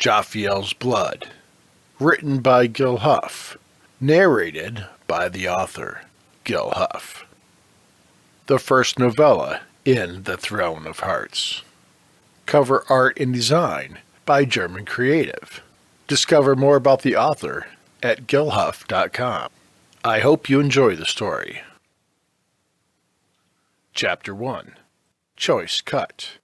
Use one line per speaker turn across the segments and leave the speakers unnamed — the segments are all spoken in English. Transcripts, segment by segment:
Jophiel's Blood, written by Gil Hough, narrated by the author, Gil Hough. The first novella in The Throne of Hearts. Cover art and design by German Creative. Discover more about the author at gilhough.com. I hope you enjoy the story. Chapter 1. Choice Cut.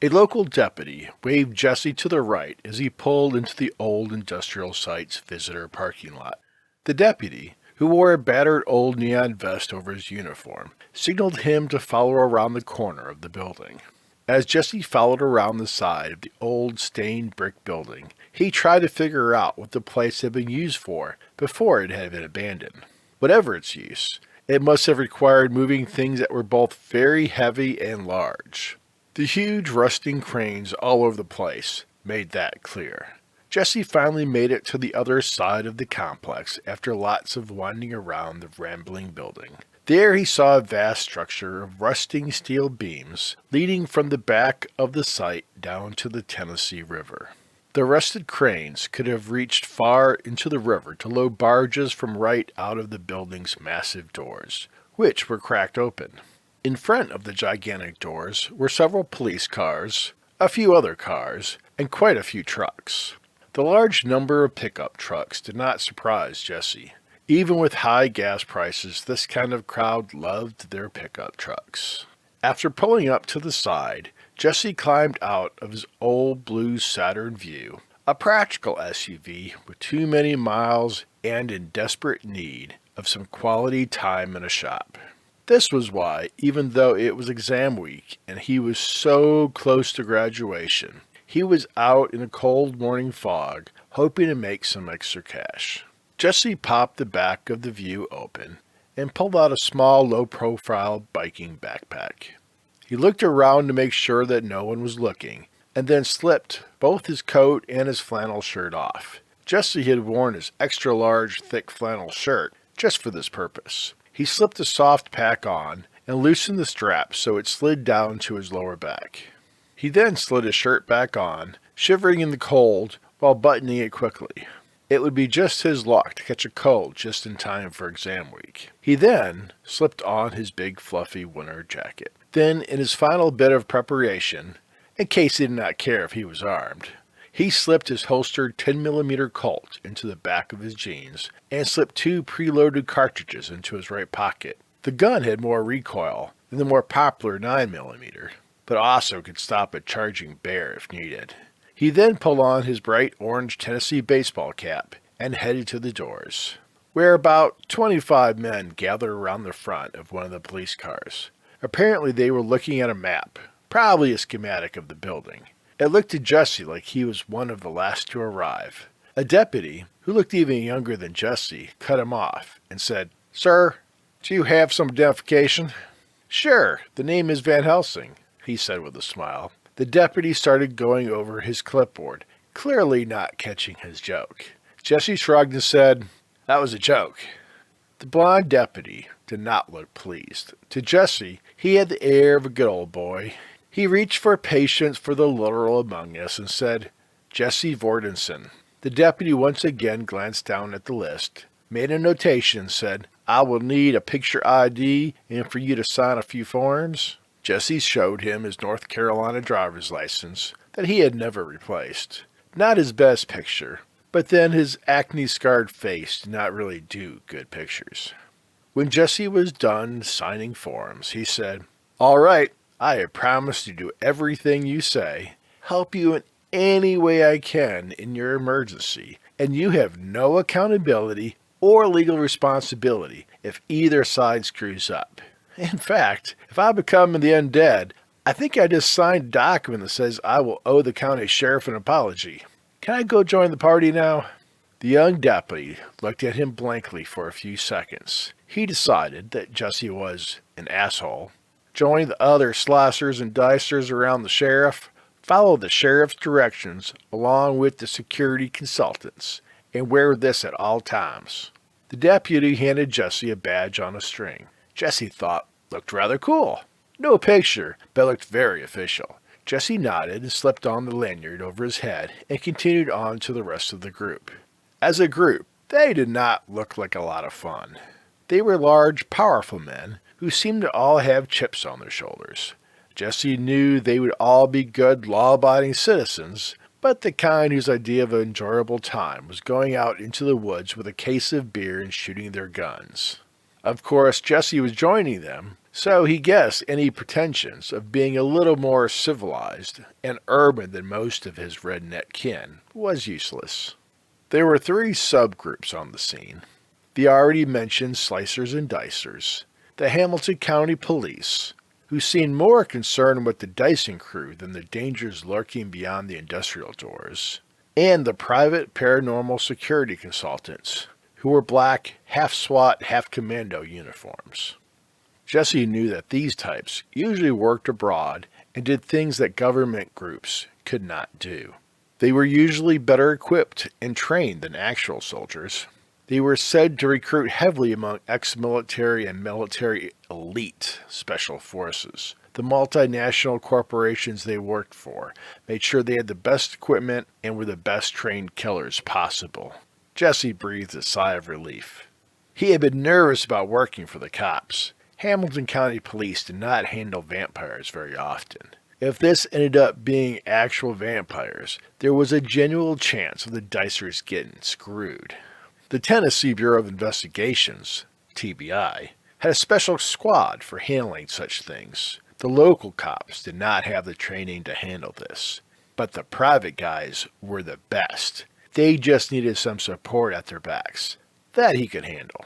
A local deputy waved Jesse to the right as he pulled into the old industrial site's visitor parking lot. The deputy, who wore a battered old neon vest over his uniform, signaled him to follow around the corner of the building. As Jesse followed around the side of the old stained brick building, he tried to figure out what the place had been used for before it had been abandoned. Whatever its use, it must have required moving things that were both very heavy and large. The huge rusting cranes all over the place made that clear. Jesse finally made it to the other side of the complex after lots of winding around the rambling building. There he saw a vast structure of rusting steel beams leading from the back of the site down to the Tennessee River. The rusted cranes could have reached far into the river to load barges from right out of the building's massive doors, which were cracked open. In front of the gigantic doors were several police cars, a few other cars, and quite a few trucks. The large number of pickup trucks did not surprise Jesse. Even with high gas prices, this kind of crowd loved their pickup trucks. After pulling up to the side, Jesse climbed out of his old blue Saturn Vue, a practical SUV with too many miles and in desperate need of some quality time in a shop. This was why, even though it was exam week and he was so close to graduation, he was out in a cold morning fog, hoping to make some extra cash. Jesse popped the back of the Vue open and pulled out a small, low-profile biking backpack. He looked around to make sure that no one was looking, and then slipped both his coat and his flannel shirt off. Jesse had worn his extra-large, thick flannel shirt just for this purpose. He slipped the soft pack on and loosened the strap so it slid down to his lower back. He then slid his shirt back on, shivering in the cold while buttoning it quickly. It would be just his luck to catch a cold just in time for exam week. He then slipped on his big fluffy winter jacket. Then, in his final bit of preparation, in case he did not care if he was armed, he slipped his holstered 10mm Colt into the back of his jeans and slipped 2 preloaded cartridges into his right pocket. The gun had more recoil than the more popular 9mm, but also could stop a charging bear if needed. He then pulled on his bright orange Tennessee baseball cap and headed to the doors, where about 25 men gathered around the front of one of the police cars. Apparently they were looking at a map, probably a schematic of the building. It looked to Jesse like he was one of the last to arrive. A deputy, who looked even younger than Jesse, cut him off and said, "Sir, do you have some identification?" "Sure, the name is Van Helsing," he said with a smile. The deputy started going over his clipboard, clearly not catching his joke. Jesse shrugged and said, "That was a joke." The blond deputy did not look pleased. To Jesse, he had the air of a good old boy. He reached for patience for the literal among us and said, "Jesse Vordenson." The deputy once again glanced down at the list, made a notation and said, "I will need a picture ID and for you to sign a few forms." Jesse showed him his North Carolina driver's license that he had never replaced. Not his best picture, but then his acne-scarred face did not really do good pictures. When Jesse was done signing forms, he said, "All right, I have promised to do everything you say, help you in any way I can in your emergency, and you have no accountability or legal responsibility if either side screws up. In fact, if I become in the end dead, I think I just signed a document that says I will owe the county sheriff an apology. Can I go join the party now?" The young deputy looked at him blankly for a few seconds. He decided that Jesse was an asshole, joined the other slicers and dicers around the sheriff, followed the sheriff's directions along with the security consultants, and wear this at all times. The deputy handed Jesse a badge on a string. Jesse thought looked rather cool. No picture, but looked very official. Jesse nodded and slipped on the lanyard over his head and continued on to the rest of the group. As a group, they did not look like a lot of fun. They were large, powerful men who seemed to all have chips on their shoulders. Jesse knew they would all be good, law-abiding citizens, but the kind whose idea of an enjoyable time was going out into the woods with a case of beer and shooting their guns. Of course, Jesse was joining them, so he guessed any pretensions of being a little more civilized and urban than most of his redneck kin was useless. There were 3 subgroups on the scene. The already mentioned Slicers and Dicers, the Hamilton County Police, who seemed more concerned with the dicing crew than the dangers lurking beyond the industrial doors, and the private paranormal security consultants, who wore black, half-SWAT, half-commando uniforms. Jesse knew that these types usually worked abroad and did things that government groups could not do. They were usually better equipped and trained than actual soldiers. They were said to recruit heavily among ex-military and military elite special forces. The multinational corporations they worked for made sure they had the best equipment and were the best trained killers possible. Jesse breathed a sigh of relief. He had been nervous about working for the cops. Hamilton County Police did not handle vampires very often. If this ended up being actual vampires, there was a genuine chance of the Dicers getting screwed. The Tennessee Bureau of Investigations, TBI, had a special squad for handling such things. The local cops did not have the training to handle this, but the private guys were the best. They just needed some support at their backs. That he could handle.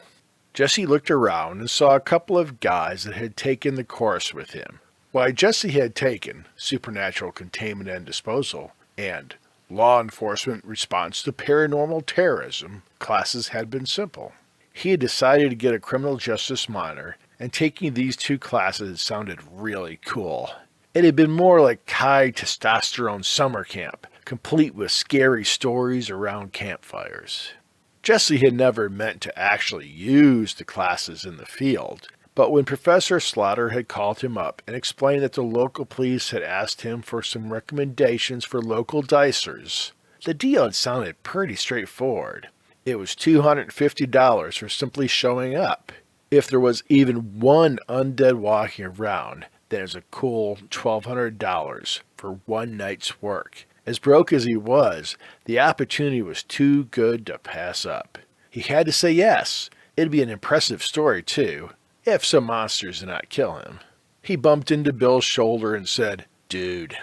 Jesse looked around and saw a couple of guys that had taken the course with him. Why, Jesse had taken Supernatural Containment and Disposal and Law Enforcement Response to Paranormal Terrorism classes had been simple. He had decided to get a criminal justice minor, and taking these 2 classes sounded really cool. It had been more like high testosterone summer camp, complete with scary stories around campfires. Jesse had never meant to actually use the classes in the field, but when Professor Slaughter had called him up and explained that the local police had asked him for some recommendations for local dicers, the deal had sounded pretty straightforward. It was $250 for simply showing up. If there was even one undead walking around, then it was a cool $1,200 for one night's work. As broke as he was, the opportunity was too good to pass up. He had to say yes. It'd be an impressive story, too, if some monsters did not kill him. He bumped into Bill's shoulder and said, "Dude,"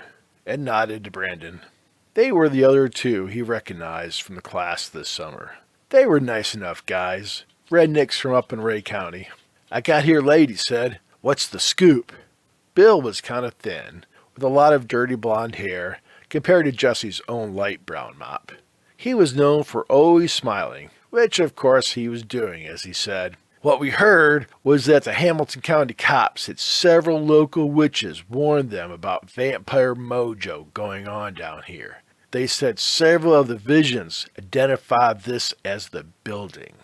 and nodded to Brandon. They were the other 2 he recognized from the class this summer. They were nice enough guys, rednecks from up in Ray County. "I got here late," he said. "What's the scoop?" Bill was kind of thin, with a lot of dirty blonde hair, compared to Jesse's own light brown mop. He was known for always smiling, which of course he was doing as he said, "What we heard was that the Hamilton County cops had several local witches warn them about vampire mojo going on down here. They said several of the visions identified this as the building."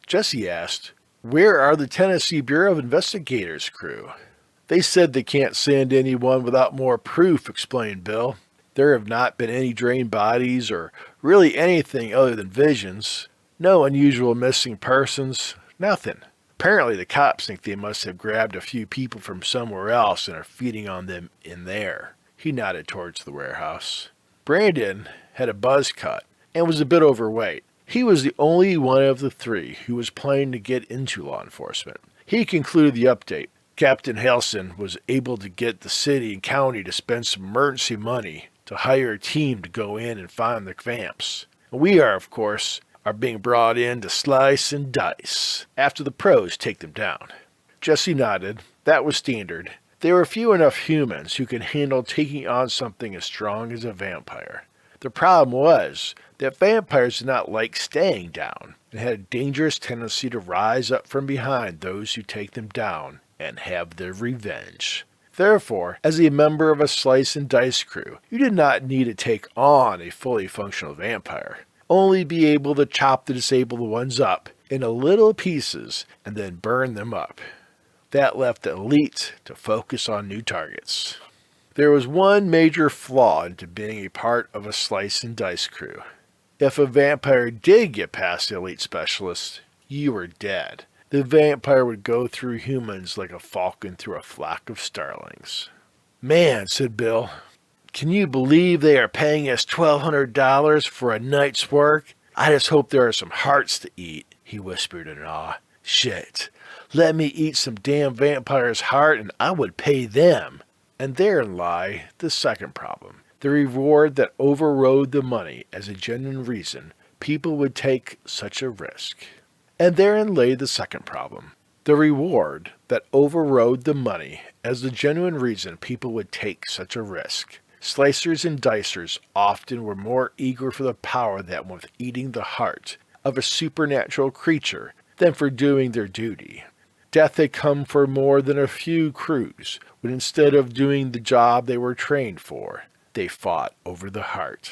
Jesse asked, "Where are the Tennessee Bureau of Investigators crew?" "They said they can't send anyone without more proof," explained Bill. "There have not been any drained bodies or really anything other than visions. No unusual missing persons. Nothing. Apparently the cops think they must have grabbed a few people from somewhere else and are feeding on them in there." He nodded towards the warehouse. Brandon had a buzz cut and was a bit overweight. He was the only one of the 3 who was planning to get into law enforcement. He concluded the update. Captain Halson was able to get the city and county to spend some emergency money to hire a team to go in and find the vamps. We of course, are being brought in to slice and dice after the pros take them down. Jesse nodded. That was standard. There were few enough humans who could handle taking on something as strong as a vampire. The problem was that vampires did not like staying down and had a dangerous tendency to rise up from behind those who take them down and have their revenge. Therefore, as a member of a slice and dice crew, you did not need to take on a fully functional vampire. Only be able to chop the disabled ones up into little pieces and then burn them up. That left the elite to focus on new targets. There was one major flaw into being a part of a slice and dice crew. If a vampire did get past the elite specialist, you were dead. The vampire would go through humans like a falcon through a flock of starlings. "Man," said Bill, "can you believe they are paying us $1,200 for a night's work? I just hope there are some hearts to eat," he whispered in awe. "Shit, let me eat some damn vampire's heart and I would pay them." And therein lay the second problem. The reward that overrode the money as a genuine reason people would take such a risk. And therein lay the second problem. The reward that overrode the money as the genuine reason people would take such a risk. Slicers and dicers often were more eager for the power that went with eating the heart of a supernatural creature than for doing their duty. Death had come for more than a few crews, when instead of doing the job they were trained for, they fought over the heart.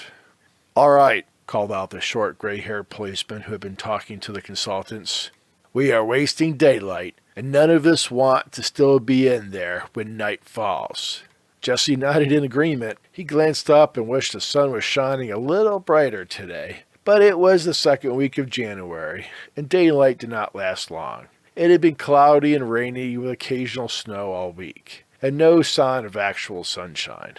"All right," called out the short gray-haired policeman who had been talking to the consultants. "We are wasting daylight, and none of us want to still be in there when night falls." Jesse nodded in agreement. He glanced up and wished the sun was shining a little brighter today. But it was the second week of January, and daylight did not last long. It had been cloudy and rainy with occasional snow all week, and no sign of actual sunshine.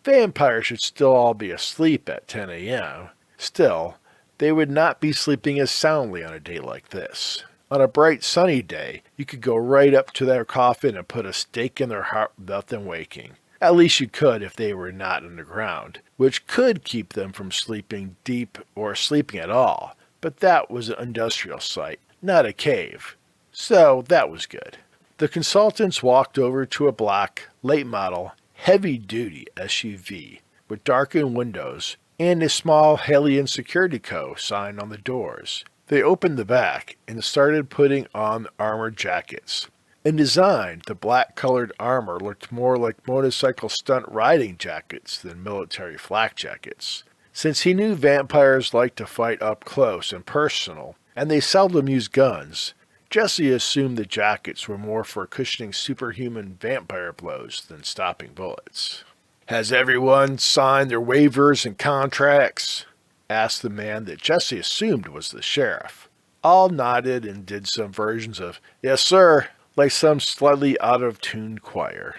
Vampires should still all be asleep at 10 a.m. Still, they would not be sleeping as soundly on a day like this. On a bright sunny day, you could go right up to their coffin and put a stake in their heart without them waking. At least you could if they were not underground, which could keep them from sleeping deep or sleeping at all. But that was an industrial site, not a cave. So that was good. The consultants walked over to a black, late-model, heavy-duty SUV with darkened windows and a small Hellion Security Co. sign on the doors. They opened the back and started putting on armored jackets. In design, the black-colored armor looked more like motorcycle stunt riding jackets than military flak jackets. Since he knew vampires liked to fight up close and personal, and they seldom used guns, Jesse assumed the jackets were more for cushioning superhuman vampire blows than stopping bullets. "Has everyone signed their waivers and contracts?" asked the man that Jesse assumed was the sheriff. All nodded and did some versions of "Yes, sir," like some slightly out-of-tune choir.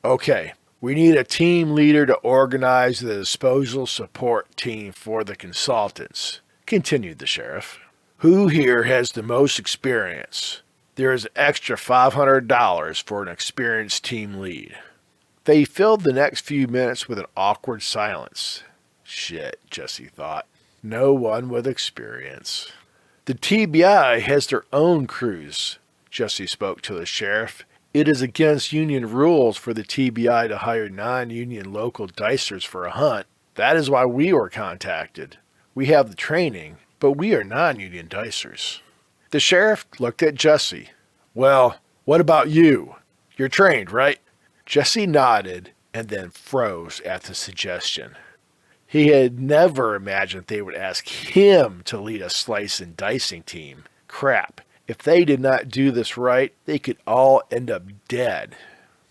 "Okay, we need a team leader to organize the disposal support team for the consultants," continued the sheriff. "Who here has the most experience? There is an extra $500 for an experienced team lead." They filled the next few minutes with an awkward silence. Shit, Jesse thought. No one with experience. "The TBI has their own crews," Jesse spoke to the sheriff. "It is against union rules for the TBI to hire non-union local dicers for a hunt. That is why we were contacted. We have the training, but we are non-union dicers." The sheriff looked at Jesse. "Well, what about you? You're trained, right?" Jesse nodded and then froze at the suggestion. He had never imagined they would ask him to lead a slice and dicing team. Crap. If they did not do this right, they could all end up dead.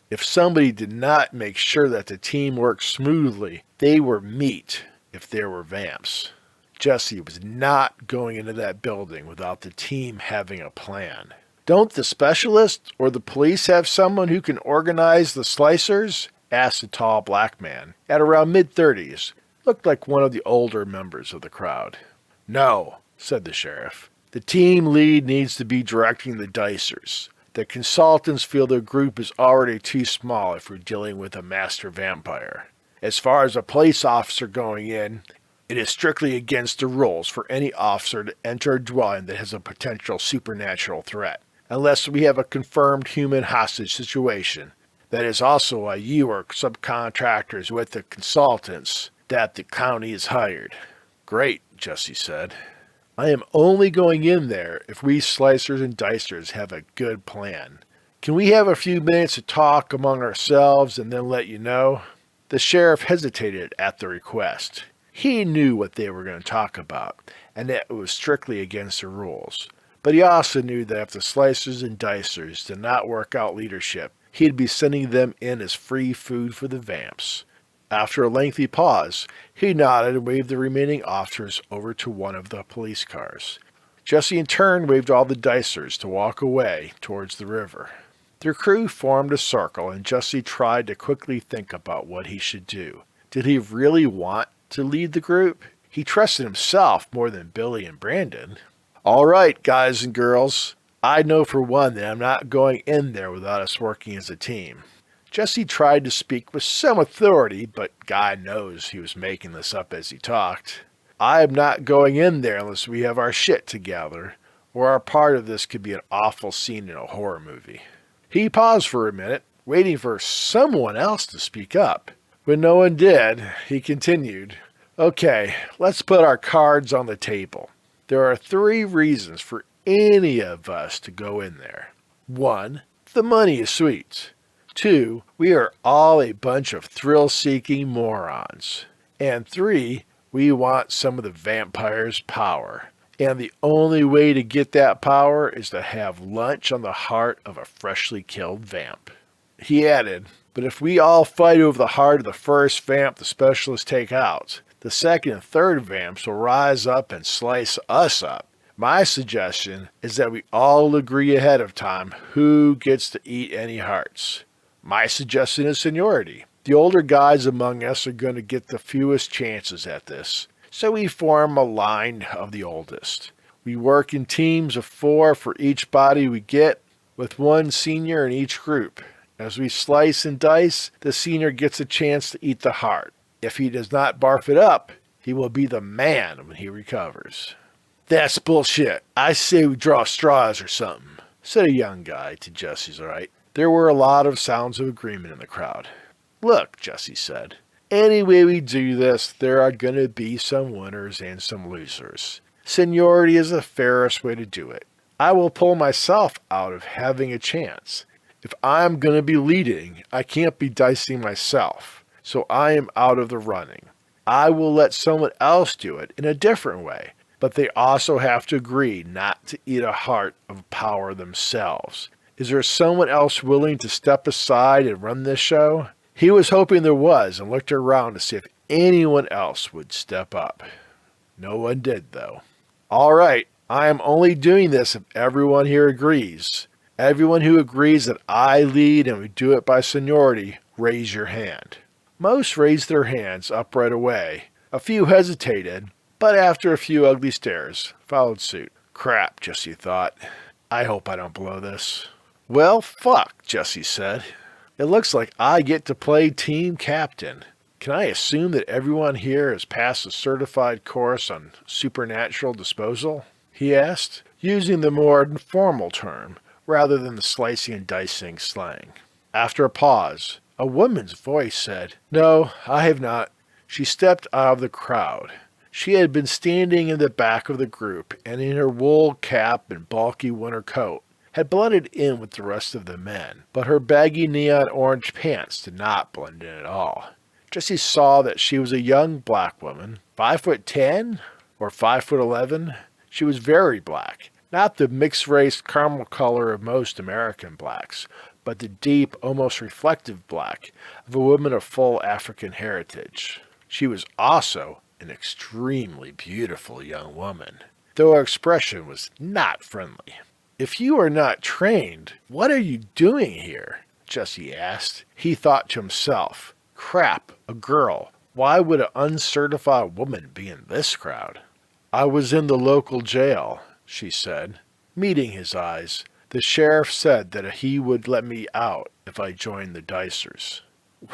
If somebody did not make sure that the team worked smoothly, they were meat if there were vamps. Jesse was not going into that building without the team having a plan. "Don't the specialists or the police have someone who can organize the slicers?" asked a tall black man, at around mid-30s. Looked like one of the older members of the crowd. "No," said the sheriff. "The team lead needs to be directing the dicers. The consultants feel their group is already too small if we're dealing with a master vampire. As far as a police officer going in, it is strictly against the rules for any officer to enter a dwelling that has a potential supernatural threat, unless we have a confirmed human hostage situation. That is also why you are subcontractors with the consultants that the county has hired." "Great," Jesse said. "I am only going in there if we slicers and dicers have a good plan. Can we have a few minutes to talk among ourselves and then let you know?" The sheriff hesitated at the request. He knew what they were going to talk about, and that it was strictly against the rules. But he also knew that if the slicers and dicers did not work out leadership, he'd be sending them in as free food for the vamps. After a lengthy pause, he nodded and waved the remaining officers over to one of the police cars. Jesse in turn waved all the dicers to walk away towards the river. Their crew formed a circle, and Jesse tried to quickly think about what he should do. Did he really want to lead the group? He trusted himself more than Billy and Brandon. All right, guys and girls, I know for one that I'm not going in there without us working as a team. Jesse tried to speak with some authority, but God knows he was making this up as he talked. I am not going in there unless we have our shit together, or our part of this could be an awful scene in a horror movie. He paused for a minute, waiting for someone else to speak up. When no one did, he continued, Okay, let's put our cards on the table. There are 3 reasons for any of us to go in there. 1, the money is sweet. 2, we are all a bunch of thrill-seeking morons. And 3, we want some of the vampire's power. And the only way to get that power is to have lunch on the heart of a freshly killed vamp. He added, but if we all fight over the heart of the first vamp the specialists take out, the second and third vamps will rise up and slice us up. My suggestion is that we all agree ahead of time who gets to eat any hearts. My suggestion is seniority. The older guys among us are going to get the fewest chances at this, so we form a line of the oldest. We work in teams of 4 for each body we get, with 1 senior in each group. As we slice and dice, the senior gets a chance to eat the heart. If he does not barf it up, he will be the man when he recovers. That's bullshit. I say we draw straws or something, said a young guy to Jesse's right. There were a lot of sounds of agreement in the crowd. Look, Jesse said, any way we do this, there are going to be some winners and some losers. Seniority is the fairest way to do it. I will pull myself out of having a chance. If I'm going to be leading, I can't be dicing myself, so I am out of the running. I will let someone else do it in a different way, but they also have to agree not to eat a heart of power themselves. Is there someone else willing to step aside and run this show? He was hoping there was and looked around to see if anyone else would step up. No one did, though. All right, I am only doing this if everyone here agrees. Everyone who agrees that I lead and we do it by seniority, raise your hand. Most raised their hands up right away. A few hesitated, but after a few ugly stares, followed suit. Crap, Jesse thought. I hope I don't blow this. Well, fuck, Jesse said. It looks like I get to play team captain. Can I assume that everyone here has passed a certified course on supernatural disposal? He asked, using the more informal term, rather than the slicing and dicing slang. After a pause, a woman's voice said, No, I have not. She stepped out of the crowd. She had been standing in the back of the group, and in her wool cap and bulky winter coat, had blended in with the rest of the men, but her baggy neon orange pants did not blend in at all. Jesse saw that she was a young black woman, 5'10" or 5'11". She was very black, not the mixed-race caramel color of most American blacks, but the deep, almost reflective black of a woman of full African heritage. She was also an extremely beautiful young woman, though her expression was not friendly. If you are not trained, what are you doing here? Jesse asked. He thought to himself, crap, a girl. Why would an uncertified woman be in this crowd? I was in the local jail, she said. Meeting his eyes, the sheriff said that he would let me out if I joined the dicers.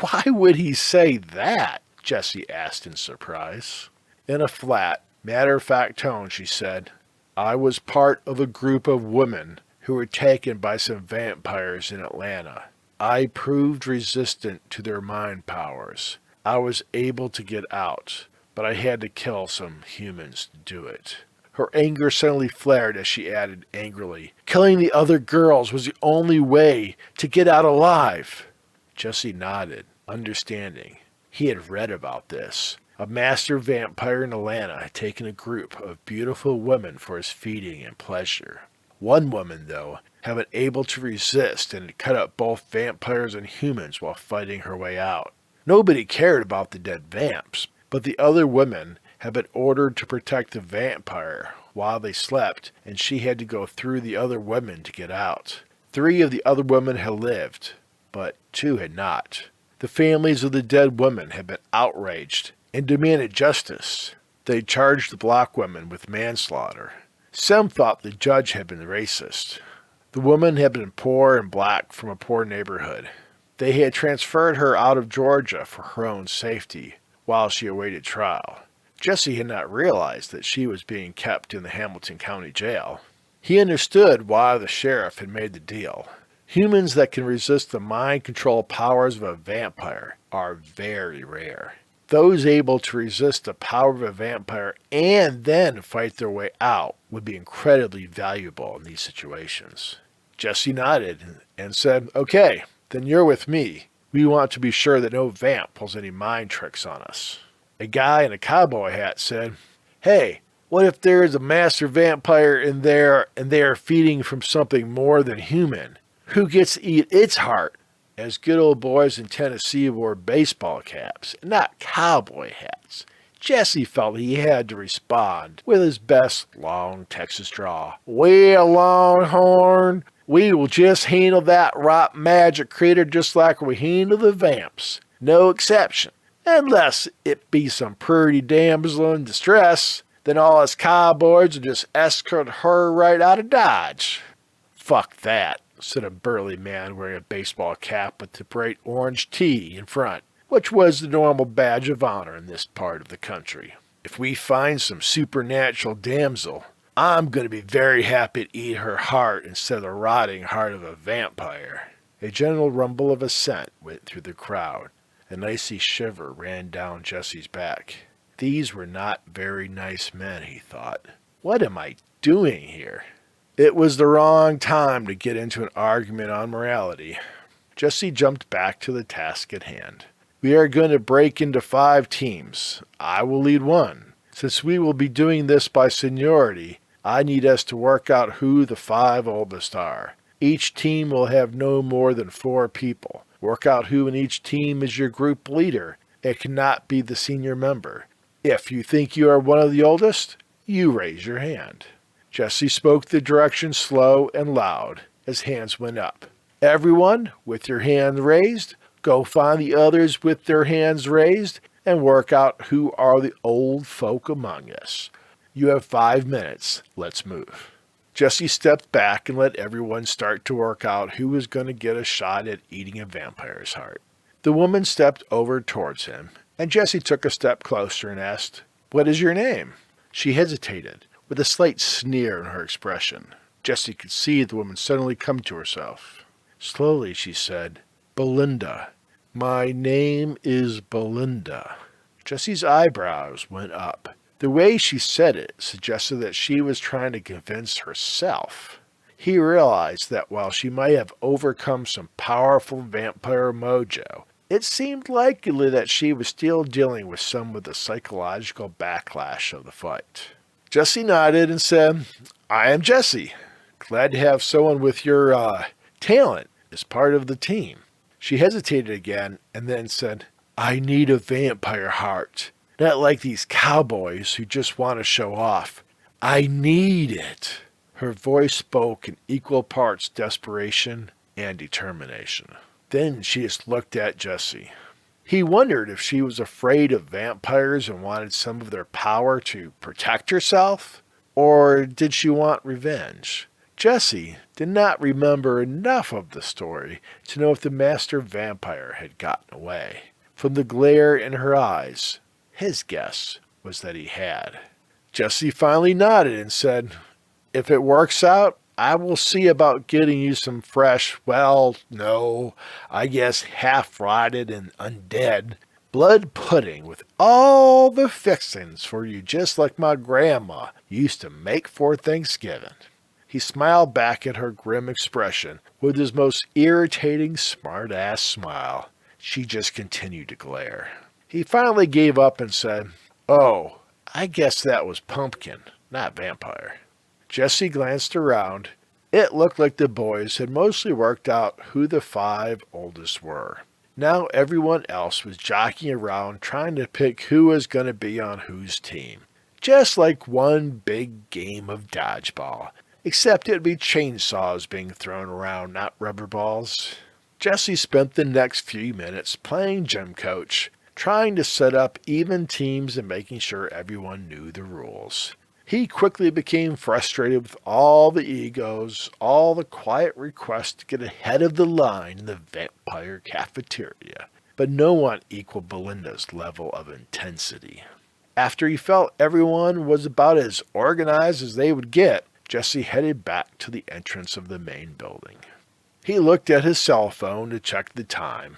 Why would he say that? Jesse asked in surprise. In a flat, matter-of-fact tone, she said, I was part of a group of women who were taken by some vampires in Atlanta. I proved resistant to their mind powers. I was able to get out, but I had to kill some humans to do it. Her anger suddenly flared as she added angrily, killing the other girls was the only way to get out alive. Jesse nodded, understanding. He had read about this. A master vampire in Atlanta had taken a group of beautiful women for his feeding and pleasure. One woman, though, had been able to resist and had cut up both vampires and humans while fighting her way out. Nobody cared about the dead vamps, but the other women had been ordered to protect the vampire while they slept, and she had to go through the other women to get out. 3 of the other women had lived, but 2 had not. The families of the dead women had been outraged and demanded justice. They charged the black women with manslaughter. Some thought the judge had been racist. The woman had been poor and black from a poor neighborhood. They had transferred her out of Georgia for her own safety while she awaited trial. Jesse had not realized that she was being kept in the Hamilton County Jail. He understood why the sheriff had made the deal. Humans that can resist the mind control powers of a vampire are very rare. Those able to resist the power of a vampire and then fight their way out would be incredibly valuable in these situations. Jesse nodded and said, "Okay, then you're with me. We want to be sure that no vamp pulls any mind tricks on us." A guy in a cowboy hat said, "Hey, what if there is a master vampire in there and they are feeding from something more than human? Who gets to eat its heart?" As good old boys in Tennessee wore baseball caps, not cowboy hats, Jesse felt he had to respond with his best long Texas drawl. "Well, Longhorn, we will just handle that rot magic critter just like we handle the vamps. No exception. Unless it be some pretty damsel in distress, then all us cowboys will just escort her right out of Dodge." "Fuck that," said a burly man wearing a baseball cap with the bright orange T in front, which was the normal badge of honor in this part of the country. "If we find some supernatural damsel, I'm going to be very happy to eat her heart instead of the rotting heart of a vampire." A general rumble of assent went through the crowd. An icy shiver ran down Jesse's back. These were not very nice men, he thought. What am I doing here? It was the wrong time to get into an argument on morality. Jesse jumped back to the task at hand. "We are going to break into 5 teams. I will lead one. Since we will be doing this by seniority, I need us to work out who the 5 oldest are. Each team will have no more than 4 people. Work out who in each team is your group leader. It cannot be the senior member. If you think you are one of the oldest, you raise your hand." Jesse spoke the direction slow and loud as hands went up. "Everyone, with your hand raised, go find the others with their hands raised and work out who are the old folk among us. You have 5 minutes. Let's move." Jesse stepped back and let everyone start to work out who was going to get a shot at eating a vampire's heart. The woman stepped over towards him, and Jesse took a step closer and asked, "What is your name?" She hesitated, with a slight sneer in her expression. Jesse could see the woman suddenly come to herself. Slowly she said, "Belinda. My name is Belinda." Jesse's eyebrows went up. The way she said it suggested that she was trying to convince herself. He realized that while she might have overcome some powerful vampire mojo, it seemed likely that she was still dealing with some of the psychological backlash of the fight. Jesse nodded and said, "I am Jesse. Glad to have someone with your, talent as part of the team." She hesitated again and then said, "I need a vampire heart. Not like these cowboys who just want to show off. I need it." Her voice spoke in equal parts desperation and determination. Then she just looked at Jesse. He wondered if she was afraid of vampires and wanted some of their power to protect herself, or did she want revenge? Jesse did not remember enough of the story to know if the master vampire had gotten away. From the glare in her eyes, his guess was that he had. Jesse finally nodded and said, "If it works out, I will see about getting you some fresh, well, no, I guess half-rotted and undead, blood pudding with all the fixings for you just like my grandma used to make for Thanksgiving." He smiled back at her grim expression with his most irritating smart-ass smile. She just continued to glare. He finally gave up and said, "Oh, I guess that was pumpkin, not vampire." Jesse glanced around It looked like the boys had mostly worked out who the 5 oldest were. Now everyone else was jockeying around trying to pick who was going to be on whose team. Just like one big game of dodgeball, except it would be chainsaws being thrown around, not rubber balls. Jesse spent the next few minutes playing gym coach, trying to set up even teams and making sure everyone knew the rules. He quickly became frustrated with all the egos, all the quiet requests to get ahead of the line in the vampire cafeteria, but no one equaled Belinda's level of intensity. After he felt everyone was about as organized as they would get, Jesse headed back to the entrance of the main building. He looked at his cell phone to check the time.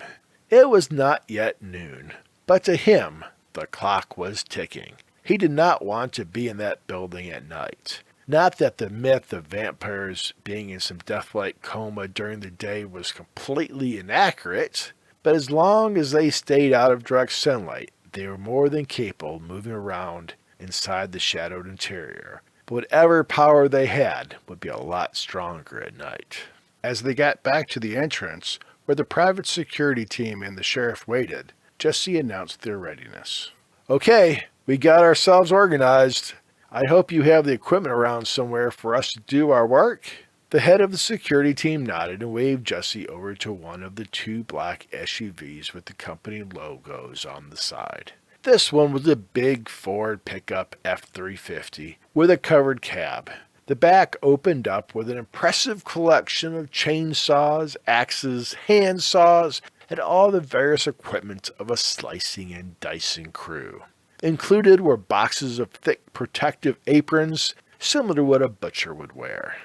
It was not yet noon, but to him, the clock was ticking. He did not want to be in that building at night. Not that the myth of vampires being in some death-like coma during the day was completely inaccurate, but as long as they stayed out of direct sunlight, they were more than capable of moving around inside the shadowed interior. But whatever power they had would be a lot stronger at night. As they got back to the entrance, where the private security team and the sheriff waited, Jesse announced their readiness. "Okay, we got ourselves organized. I hope you have the equipment around somewhere for us to do our work." The head of the security team nodded and waved Jesse over to one of the 2 black SUVs with the company logos on the side. This one was a big Ford pickup F-350 with a covered cab. The back opened up with an impressive collection of chainsaws, axes, handsaws, and all the various equipment of a slicing and dicing crew. Included were boxes of thick protective aprons, similar to what a butcher would wear.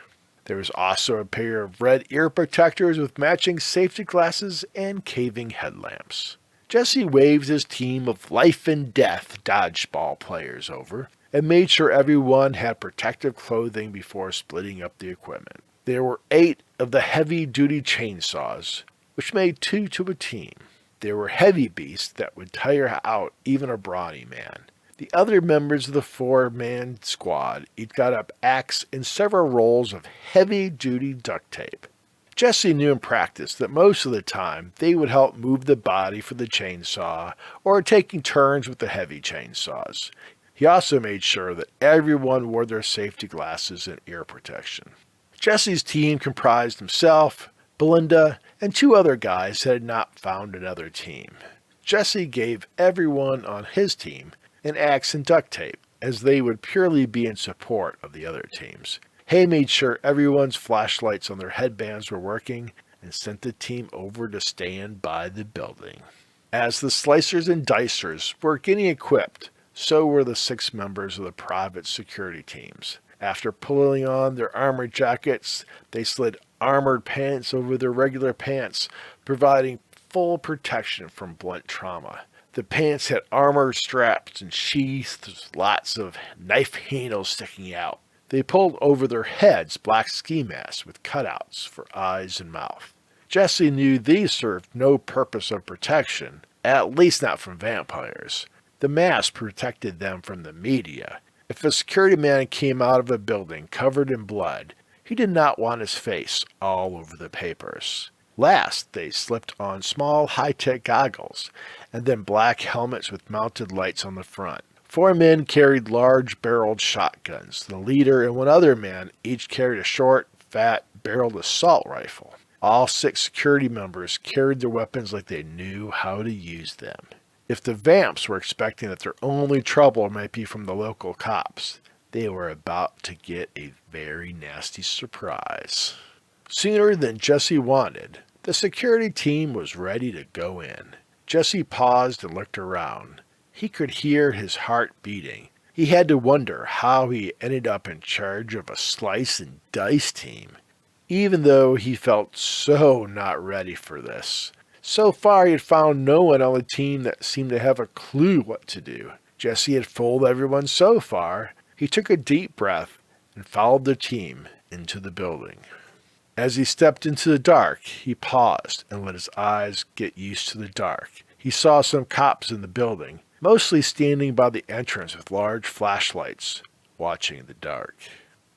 There was also a pair of red ear protectors with matching safety glasses and caving headlamps. Jesse waved his team of life and death dodgeball players over and made sure everyone had protective clothing before splitting up the equipment. There were 8 of the heavy-duty chainsaws, which made 2 to a team. There were heavy beasts that would tire out even a brawny man. The other members of the 4-man squad each got an axe and several rolls of heavy-duty duct tape. Jesse knew in practice that most of the time they would help move the body for the chainsaw or taking turns with the heavy chainsaws. He also made sure that everyone wore their safety glasses and ear protection. Jesse's team comprised himself, Belinda, and 2 other guys that had not found another team. Jesse gave everyone on his team an axe and duct tape, as they would purely be in support of the other teams. He made sure everyone's flashlights on their headbands were working and sent the team over to stand by the building. As the slicers and dicers were getting equipped, so were the 6 members of the private security teams. After pulling on their armored jackets, they slid armored pants over their regular pants, providing full protection from blunt trauma. The pants had armor straps and sheaths with lots of knife handles sticking out. They pulled over their heads black ski masks with cutouts for eyes and mouth. Jesse knew these served no purpose of protection, at least not from vampires. The masks protected them from the media. If a security man came out of a building covered in blood, he did not want his face all over the papers. Last, they slipped on small high-tech goggles, and then black helmets with mounted lights on the front. 4 men carried large-barreled shotguns. The leader and 1 other man each carried a short, fat-barreled assault rifle. All 6 security members carried their weapons like they knew how to use them. If the vamps were expecting that their only trouble might be from the local cops, they were about to get a very nasty surprise. Sooner than Jesse wanted, the security team was ready to go in. Jesse paused and looked around. He could hear his heart beating. He had to wonder how he ended up in charge of a slice and dice team, even though he felt so not ready for this. So far, he had found no one on the team that seemed to have a clue what to do. Jesse had fooled everyone so far. He took a deep breath and followed the team into the building. As he stepped into the dark, he paused and let his eyes get used to the dark. He saw some cops in the building, mostly standing by the entrance with large flashlights, watching the dark.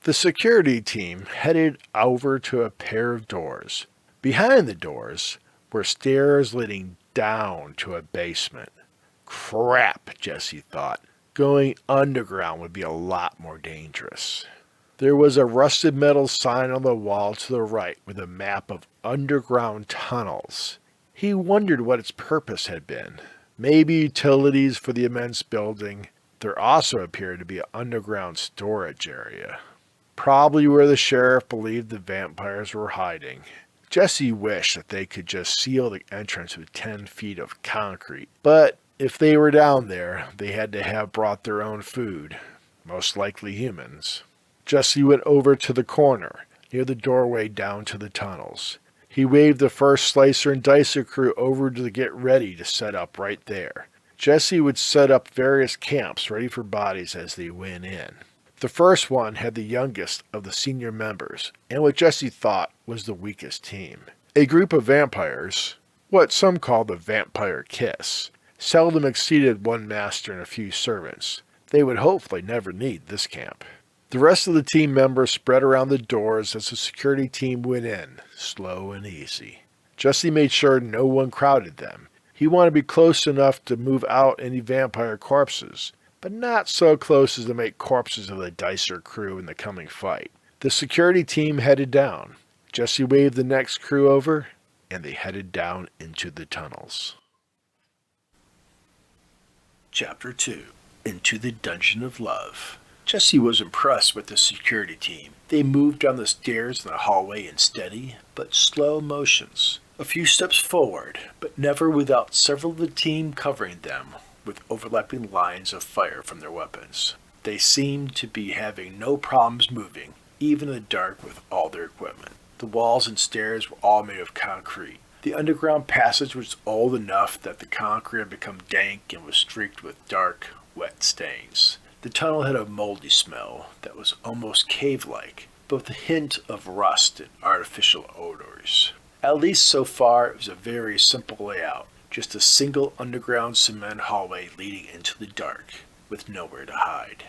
The security team headed over to a pair of doors. Behind the doors were stairs leading down to a basement. Crap, Jesse thought. Going underground would be a lot more dangerous. There was a rusted metal sign on the wall to the right with a map of underground tunnels. He wondered what its purpose had been. Maybe utilities for the immense building. There also appeared to be an underground storage area. Probably where the sheriff believed the vampires were hiding. Jesse wished that they could just seal the entrance with 10 feet of concrete, but if they were down there, they had to have brought their own food, most likely humans. Jesse went over to the corner, near the doorway down to the tunnels. He waved the first Slicer and Dicer crew over to get ready to set up right there. Jesse would set up various camps ready for bodies as they went in. The first one had the youngest of the senior members, and what Jesse thought was the weakest team. A group of vampires, what some call the Vampire Kiss, seldom exceeded one master and a few servants. They would hopefully never need this camp. The rest of the team members spread around the doors as the security team went in, slow and easy. Jesse made sure no one crowded them. He wanted to be close enough to move out any vampire corpses, but not so close as to make corpses of the Dicer crew in the coming fight. The security team headed down. Jesse waved the next crew over, and they headed down into the tunnels. Chapter 2. Into the Dungeon of Love. Jesse was impressed with the security team. They moved down the stairs in the hallway in steady but slow motions. A few steps forward, but never without several of the team covering them with overlapping lines of fire from their weapons. They seemed to be having no problems moving, even in the dark with all their equipment. The walls and stairs were all made of concrete. The underground passage was old enough that the concrete had become dank and was streaked with dark, wet stains. The tunnel had a moldy smell that was almost cave-like, but with a hint of rust and artificial odors. At least so far, it was a very simple layout. Just a single underground cement hallway leading into the dark, with nowhere to hide.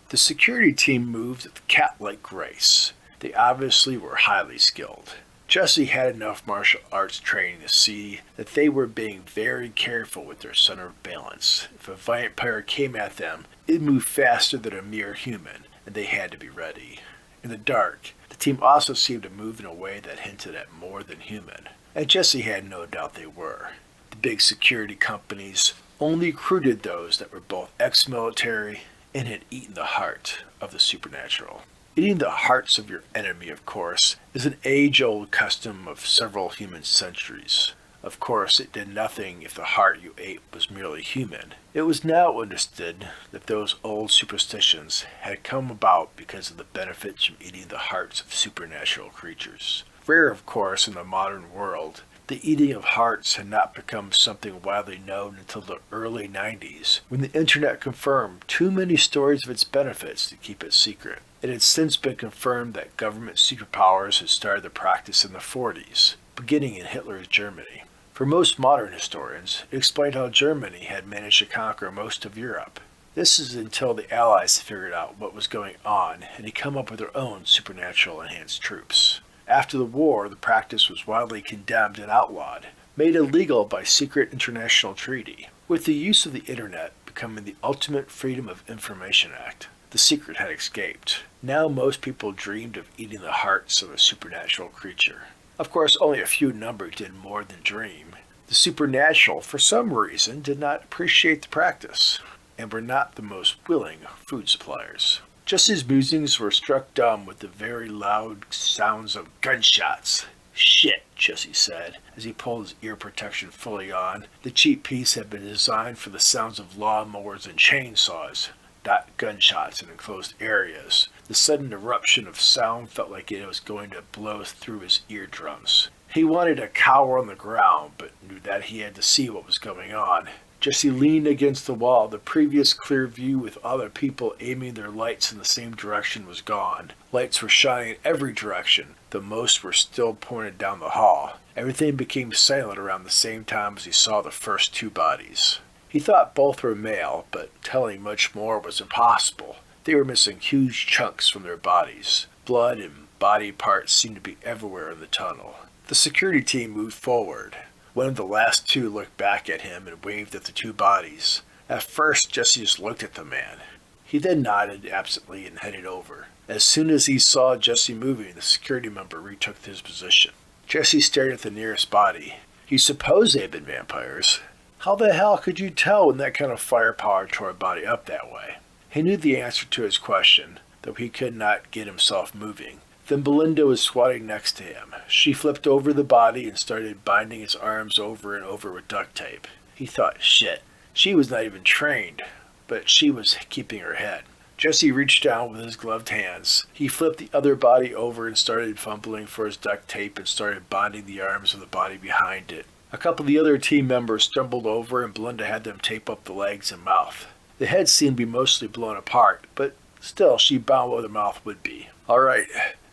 The security team moved with cat-like grace. They obviously were highly skilled. Jesse had enough martial arts training to see that they were being very careful with their center of balance. If a vampire came at them, it moved faster than a mere human, and they had to be ready. In the dark, the team also seemed to move in a way that hinted at more than human, and Jesse had no doubt they were. The big security companies only recruited those that were both ex-military and had eaten the heart of the supernatural. Eating the hearts of your enemy, of course, is an age-old custom of several human centuries. Of course, it did nothing if the heart you ate was merely human. It was now understood that those old superstitions had come about because of the benefits from eating the hearts of supernatural creatures. Rare, of course, in the modern world, the eating of hearts had not become something widely known until the early 90s, when the internet confirmed too many stories of its benefits to keep it secret. It had since been confirmed that government superpowers had started the practice in the 40s, beginning in Hitler's Germany. For most modern historians, it explained how Germany had managed to conquer most of Europe. This is until the Allies figured out what was going on and had come up with their own supernatural enhanced troops. After the war, the practice was widely condemned and outlawed, made illegal by secret international treaty. With the use of the internet becoming the ultimate Freedom of Information Act, the secret had escaped. Now most people dreamed of eating the hearts of a supernatural creature. Of course, only a few number did more than dream. The supernatural, for some reason, did not appreciate the practice, and were not the most willing food suppliers. Jesse's musings were struck dumb with the very loud sounds of gunshots. "Shit," Jesse said, as he pulled his ear protection fully on. The cheap piece had been designed for the sounds of lawnmowers and chainsaws, not gunshots in enclosed areas. The sudden eruption of sound felt like it was going to blow through his eardrums. He wanted to cower on the ground, but knew that he had to see what was going on. Jesse leaned against the wall. The previous clear view with other people aiming their lights in the same direction was gone. Lights were shining in every direction, though most were still pointed down the hall. Everything became silent around the same time as he saw the first two bodies. He thought both were male, but telling much more was impossible. They were missing huge chunks from their bodies. Blood and body parts seemed to be everywhere in the tunnel. The security team moved forward. One of the last two looked back at him and waved at the two bodies. At first, Jesse just looked at the man. He then nodded absently and headed over. As soon as he saw Jesse moving, the security member retook his position. Jesse stared at the nearest body. He supposed they had been vampires. How the hell could you tell when that kind of firepower tore a body up that way? He knew the answer to his question, though he could not get himself moving. Then Belinda was squatting next to him. She flipped over the body and started binding his arms over and over with duct tape. He thought, shit, she was not even trained, but she was keeping her head. Jesse reached down with his gloved hands. He flipped the other body over and started fumbling for his duct tape and started binding the arms of the body behind it. A couple of the other team members stumbled over and Belinda had them tape up the legs and mouth. The head seemed to be mostly blown apart, but still she bound where the mouth would be. All right,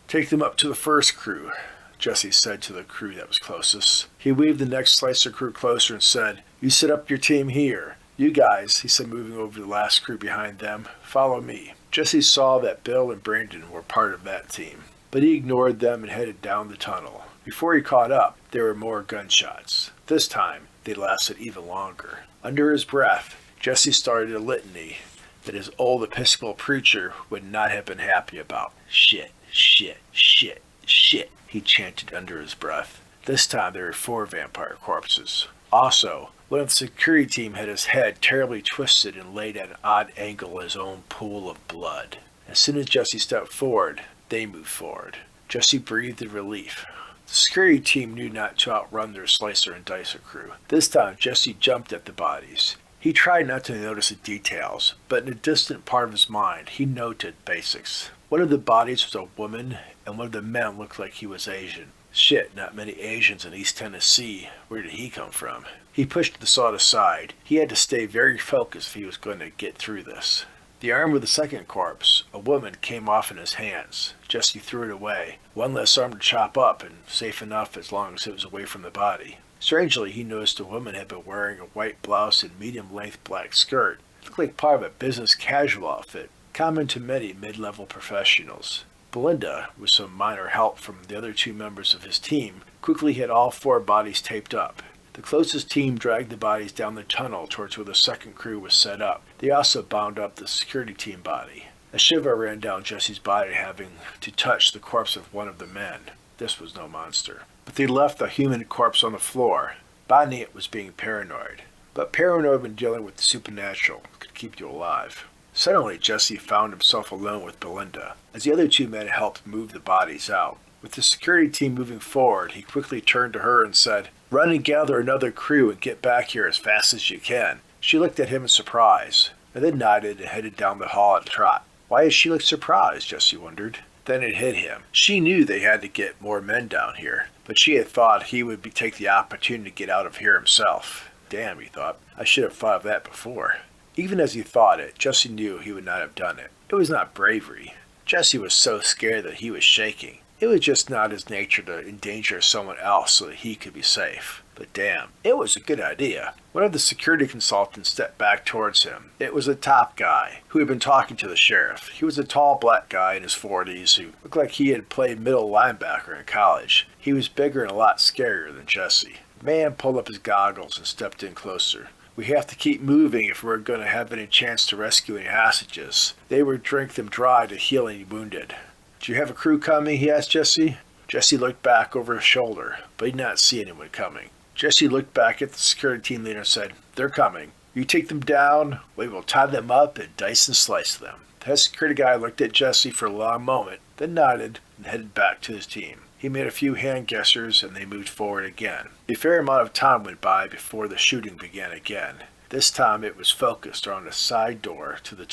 take them up to the first crew, Jesse said to the crew that was closest. He waved the next slicer crew closer and said, you set up your team here. You guys, he said, moving over to the last crew behind them, follow me. Jesse saw that Bill and Brandon were part of that team, but he ignored them and headed down the tunnel. Before he caught up, there were more gunshots. This time, they lasted even longer. Under his breath, Jesse started a litany that his old Episcopal preacher would not have been happy about. Shit, shit, shit, shit, he chanted under his breath. This time there were 4 vampire corpses. Also, one of the security team had his head terribly twisted and laid at an odd angle in his own pool of blood. As soon as Jesse stepped forward, they moved forward. Jesse breathed in relief. The security team knew not to outrun their slicer and dicer crew. This time, Jesse jumped at the bodies. He tried not to notice the details, but in a distant part of his mind, he noted basics. One of the bodies was a woman, and one of the men looked like he was Asian. Shit, not many Asians in East Tennessee. Where did he come from? He pushed the sawed aside. He had to stay very focused if he was going to get through this. The arm of the second corpse, a woman, came off in his hands. Jesse threw it away. One less arm to chop up, and safe enough as long as it was away from the body. Strangely, he noticed the woman had been wearing a white blouse and medium-length black skirt. It looked like part of a business casual outfit, common to many mid-level professionals. Belinda, with some minor help from the other 2 members of his team, quickly had all 4 bodies taped up. The closest team dragged the bodies down the tunnel towards where the second crew was set up. They also bound up the security team body. A shiver ran down Jesse's body having to touch the corpse of one of the men. This was no monster. But they left the human corpse on the floor. Binding it was being paranoid. But paranoid when dealing with the supernatural could keep you alive. Suddenly, Jesse found himself alone with Belinda, as the other 2 men helped move the bodies out. With the security team moving forward, he quickly turned to her and said, run and gather another crew and get back here as fast as you can. She looked at him in surprise, and then nodded and headed down the hall at a trot. Why did she look surprised, Jesse wondered. Then it hit him. She knew they had to get more men down here, but she had thought he would take the opportunity to get out of here himself. Damn, he thought, I should have thought of that before. Even as he thought it, Jesse knew he would not have done it. It was not bravery. Jesse was so scared that he was shaking. It was just not his nature to endanger someone else so that he could be safe. But damn, it was a good idea. One of the security consultants stepped back towards him. It was a top guy who had been talking to the sheriff. He was a tall black guy in his 40s who looked like he had played middle linebacker in college. He was bigger and a lot scarier than Jesse. The man pulled up his goggles and stepped in closer. We have to keep moving if we're going to have any chance to rescue any hostages. They would drink them dry to heal any wounded. Do you have a crew coming? He asked Jesse. Jesse looked back over his shoulder, but he did not see anyone coming. Jesse looked back at the security team leader and said, they're coming. You take them down, we will tie them up and dice and slice them. The head security guy looked at Jesse for a long moment, then nodded and headed back to his team. He made a few hand gestures and they moved forward again. A fair amount of time went by before the shooting began again. This time it was focused around a side door to the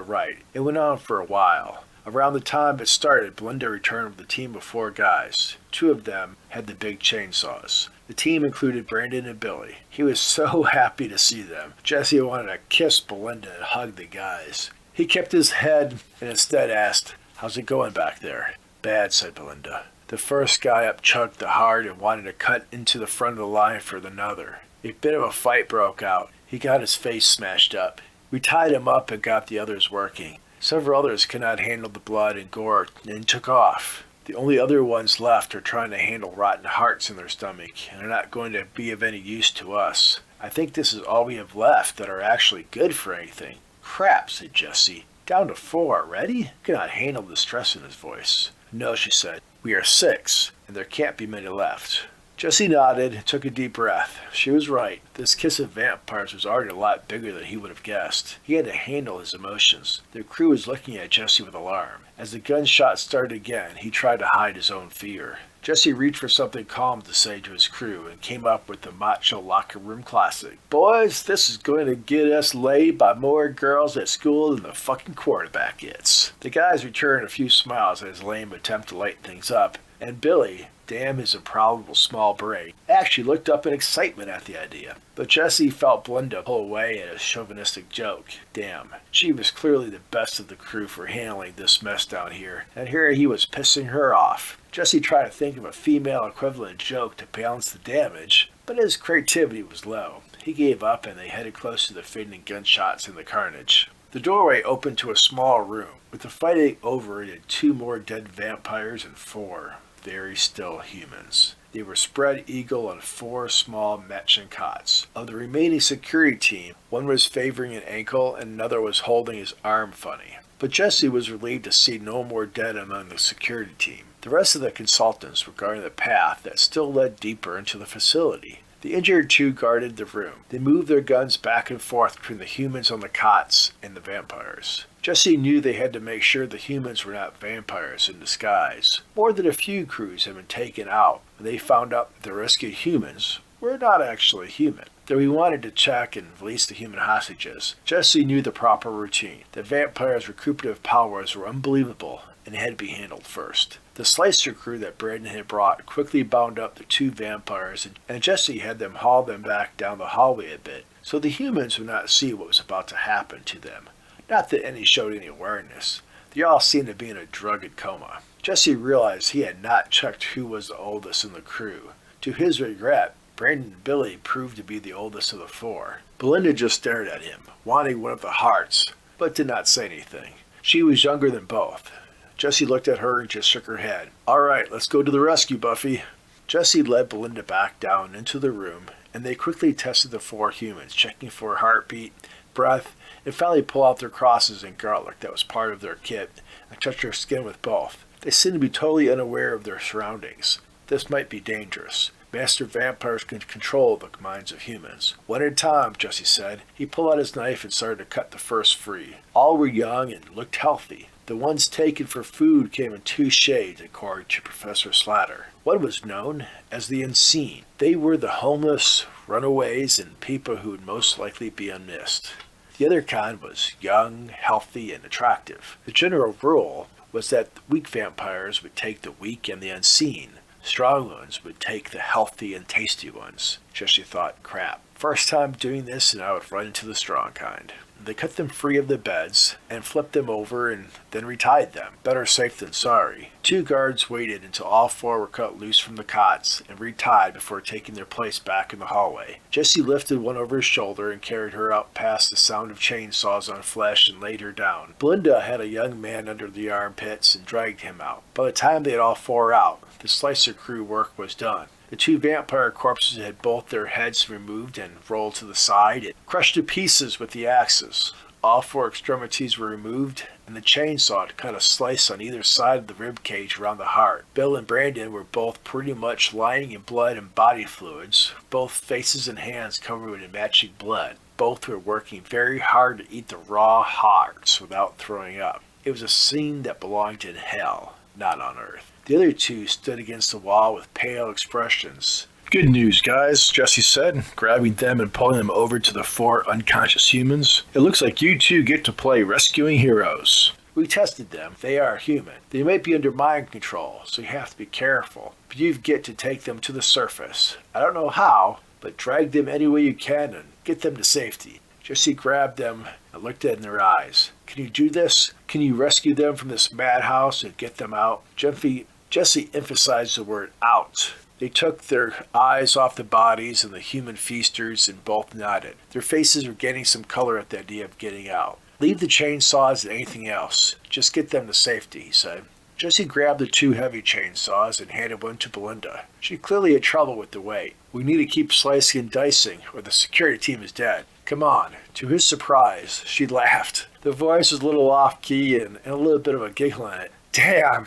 right. It went on for a while. Around the time it started, Belinda returned with a team of 4 guys. 2 of them had the big chainsaws. The team included Brandon and Billy. He was so happy to see them. Jesse wanted to kiss Belinda and hug the guys. He kept his head and instead asked, how's it going back there? Bad, said Belinda. The first guy up chugged the hard and wanted to cut into the front of the line for another. A bit of a fight broke out. He got his face smashed up. We tied him up and got the others working. Several others could not handle the blood and gore and took off. The only other ones left are trying to handle rotten hearts in their stomach and are not going to be of any use to us. I think this is all we have left that are actually good for anything. Crap, said Jessie. Down to 4 already? He could not handle the stress in his voice. No, she said. We are 6, and there can't be many left. Jessie nodded and took a deep breath. She was right. This kiss of vampires was already a lot bigger than he would have guessed. He had to handle his emotions. The crew was looking at Jessie with alarm. As the gunshot started again, he tried to hide his own fear. Jessie reached for something calm to say to his crew and came up with the macho locker room classic. Boys, this is going to get us laid by more girls at school than the fucking quarterback gets. The guys returned a few smiles at his lame attempt to lighten things up, and Billy, damn his improbable small brain, actually looked up in excitement at the idea. But Jessie felt Belinda pull away at his chauvinistic joke. Damn, she was clearly the best of the crew for handling this mess down here, and here he was pissing her off. Jessie tried to think of a female equivalent joke to balance the damage, but his creativity was low. He gave up and they headed close to the fading gunshots and the carnage. The doorway opened to a small room, with the fighting over it and 2 more dead vampires and 4 very still humans. They were spread eagle on 4 small matching cots. Of the remaining security team, one was favoring an ankle and another was holding his arm funny. But Jessie was relieved to see no more dead among the security team. The rest of the consultants were guarding the path that still led deeper into the facility. The injured 2 guarded the room. They moved their guns back and forth between the humans on the cots and the vampires. Jessie knew they had to make sure the humans were not vampires in disguise. More than a few crews had been taken out when they found out that the rescued humans were not actually human. Though he wanted to check and release the human hostages, Jessie knew the proper routine. The vampires' recuperative powers were unbelievable and had to be handled first. The slicer crew that Brandon had brought quickly bound up the 2 vampires, and Jessie had them haul them back down the hallway a bit, so the humans would not see what was about to happen to them. Not that any showed any awareness. They all seemed to be in a drugged coma. Jessie realized he had not checked who was the oldest in the crew. To his regret, Brandon and Billy proved to be the oldest of the 4. Belinda just stared at him, wanting one of the hearts, but did not say anything. She was younger than both. Jessie looked at her and just shook her head. All right, let's go to the rescue, Buffy. Jessie led Belinda back down into the room, and they quickly tested the 4 humans, checking for heartbeat, breath, and finally pulled out their crosses and garlic that was part of their kit and touched their skin with both. They seemed to be totally unaware of their surroundings. This might be dangerous. Master vampires can control the minds of humans. One at a time, Jessie said. He pulled out his knife and started to cut the first free. All were young and looked healthy. The ones taken for food came in 2 shades, according to Professor Slatter. One was known as the Unseen. They were the homeless, runaways, and people who would most likely be unmissed. The other kind was young, healthy, and attractive. The general rule was that the weak vampires would take the weak and the unseen. Strong ones would take the healthy and tasty ones. Jessie thought, crap. First time doing this and I would run into the strong kind. They cut them free of the beds and flipped them over and then retied them. Better safe than sorry. 2 guards waited until all 4 were cut loose from the cots and retied before taking their place back in the hallway. Jessie lifted one over his shoulder and carried her out past the sound of chainsaws on flesh and laid her down. Belinda had a young man under the armpits and dragged him out. By the time they had all 4 out, the slicer crew work was done. The 2 vampire corpses had both their heads removed and rolled to the side and crushed to pieces with the axes. All 4 extremities were removed, and the chainsaw cut a slice on either side of the rib cage around the heart. Bill and Brandon were both pretty much lying in blood and body fluids, both faces and hands covered in matching blood. Both were working very hard to eat the raw hearts without throwing up. It was a scene that belonged in hell, not on earth. The other 2 stood against the wall with pale expressions. Good news, guys, Jessie said, grabbing them and pulling them over to the 4 unconscious humans. It looks like you 2 get to play rescuing heroes. We tested them. They are human. They might be under mind control, so you have to be careful. But you get to take them to the surface. I don't know how, but drag them any way you can and get them to safety. Jessie grabbed them and looked in their eyes. Can you do this? Can you rescue them from this madhouse and get them out? Jessie emphasized the word out. They took their eyes off the bodies of the human feasters and both nodded. Their faces were gaining some color at the idea of getting out. "Leave the chainsaws and anything else. Just get them to safety," he said. Jesse grabbed the 2 heavy chainsaws and handed one to Belinda. She clearly had trouble with the weight. "We need to keep slicing and dicing, or the security team is dead. Come on." To his surprise, she laughed. The voice was a little off-key and a little bit of a giggle in it. "Damn,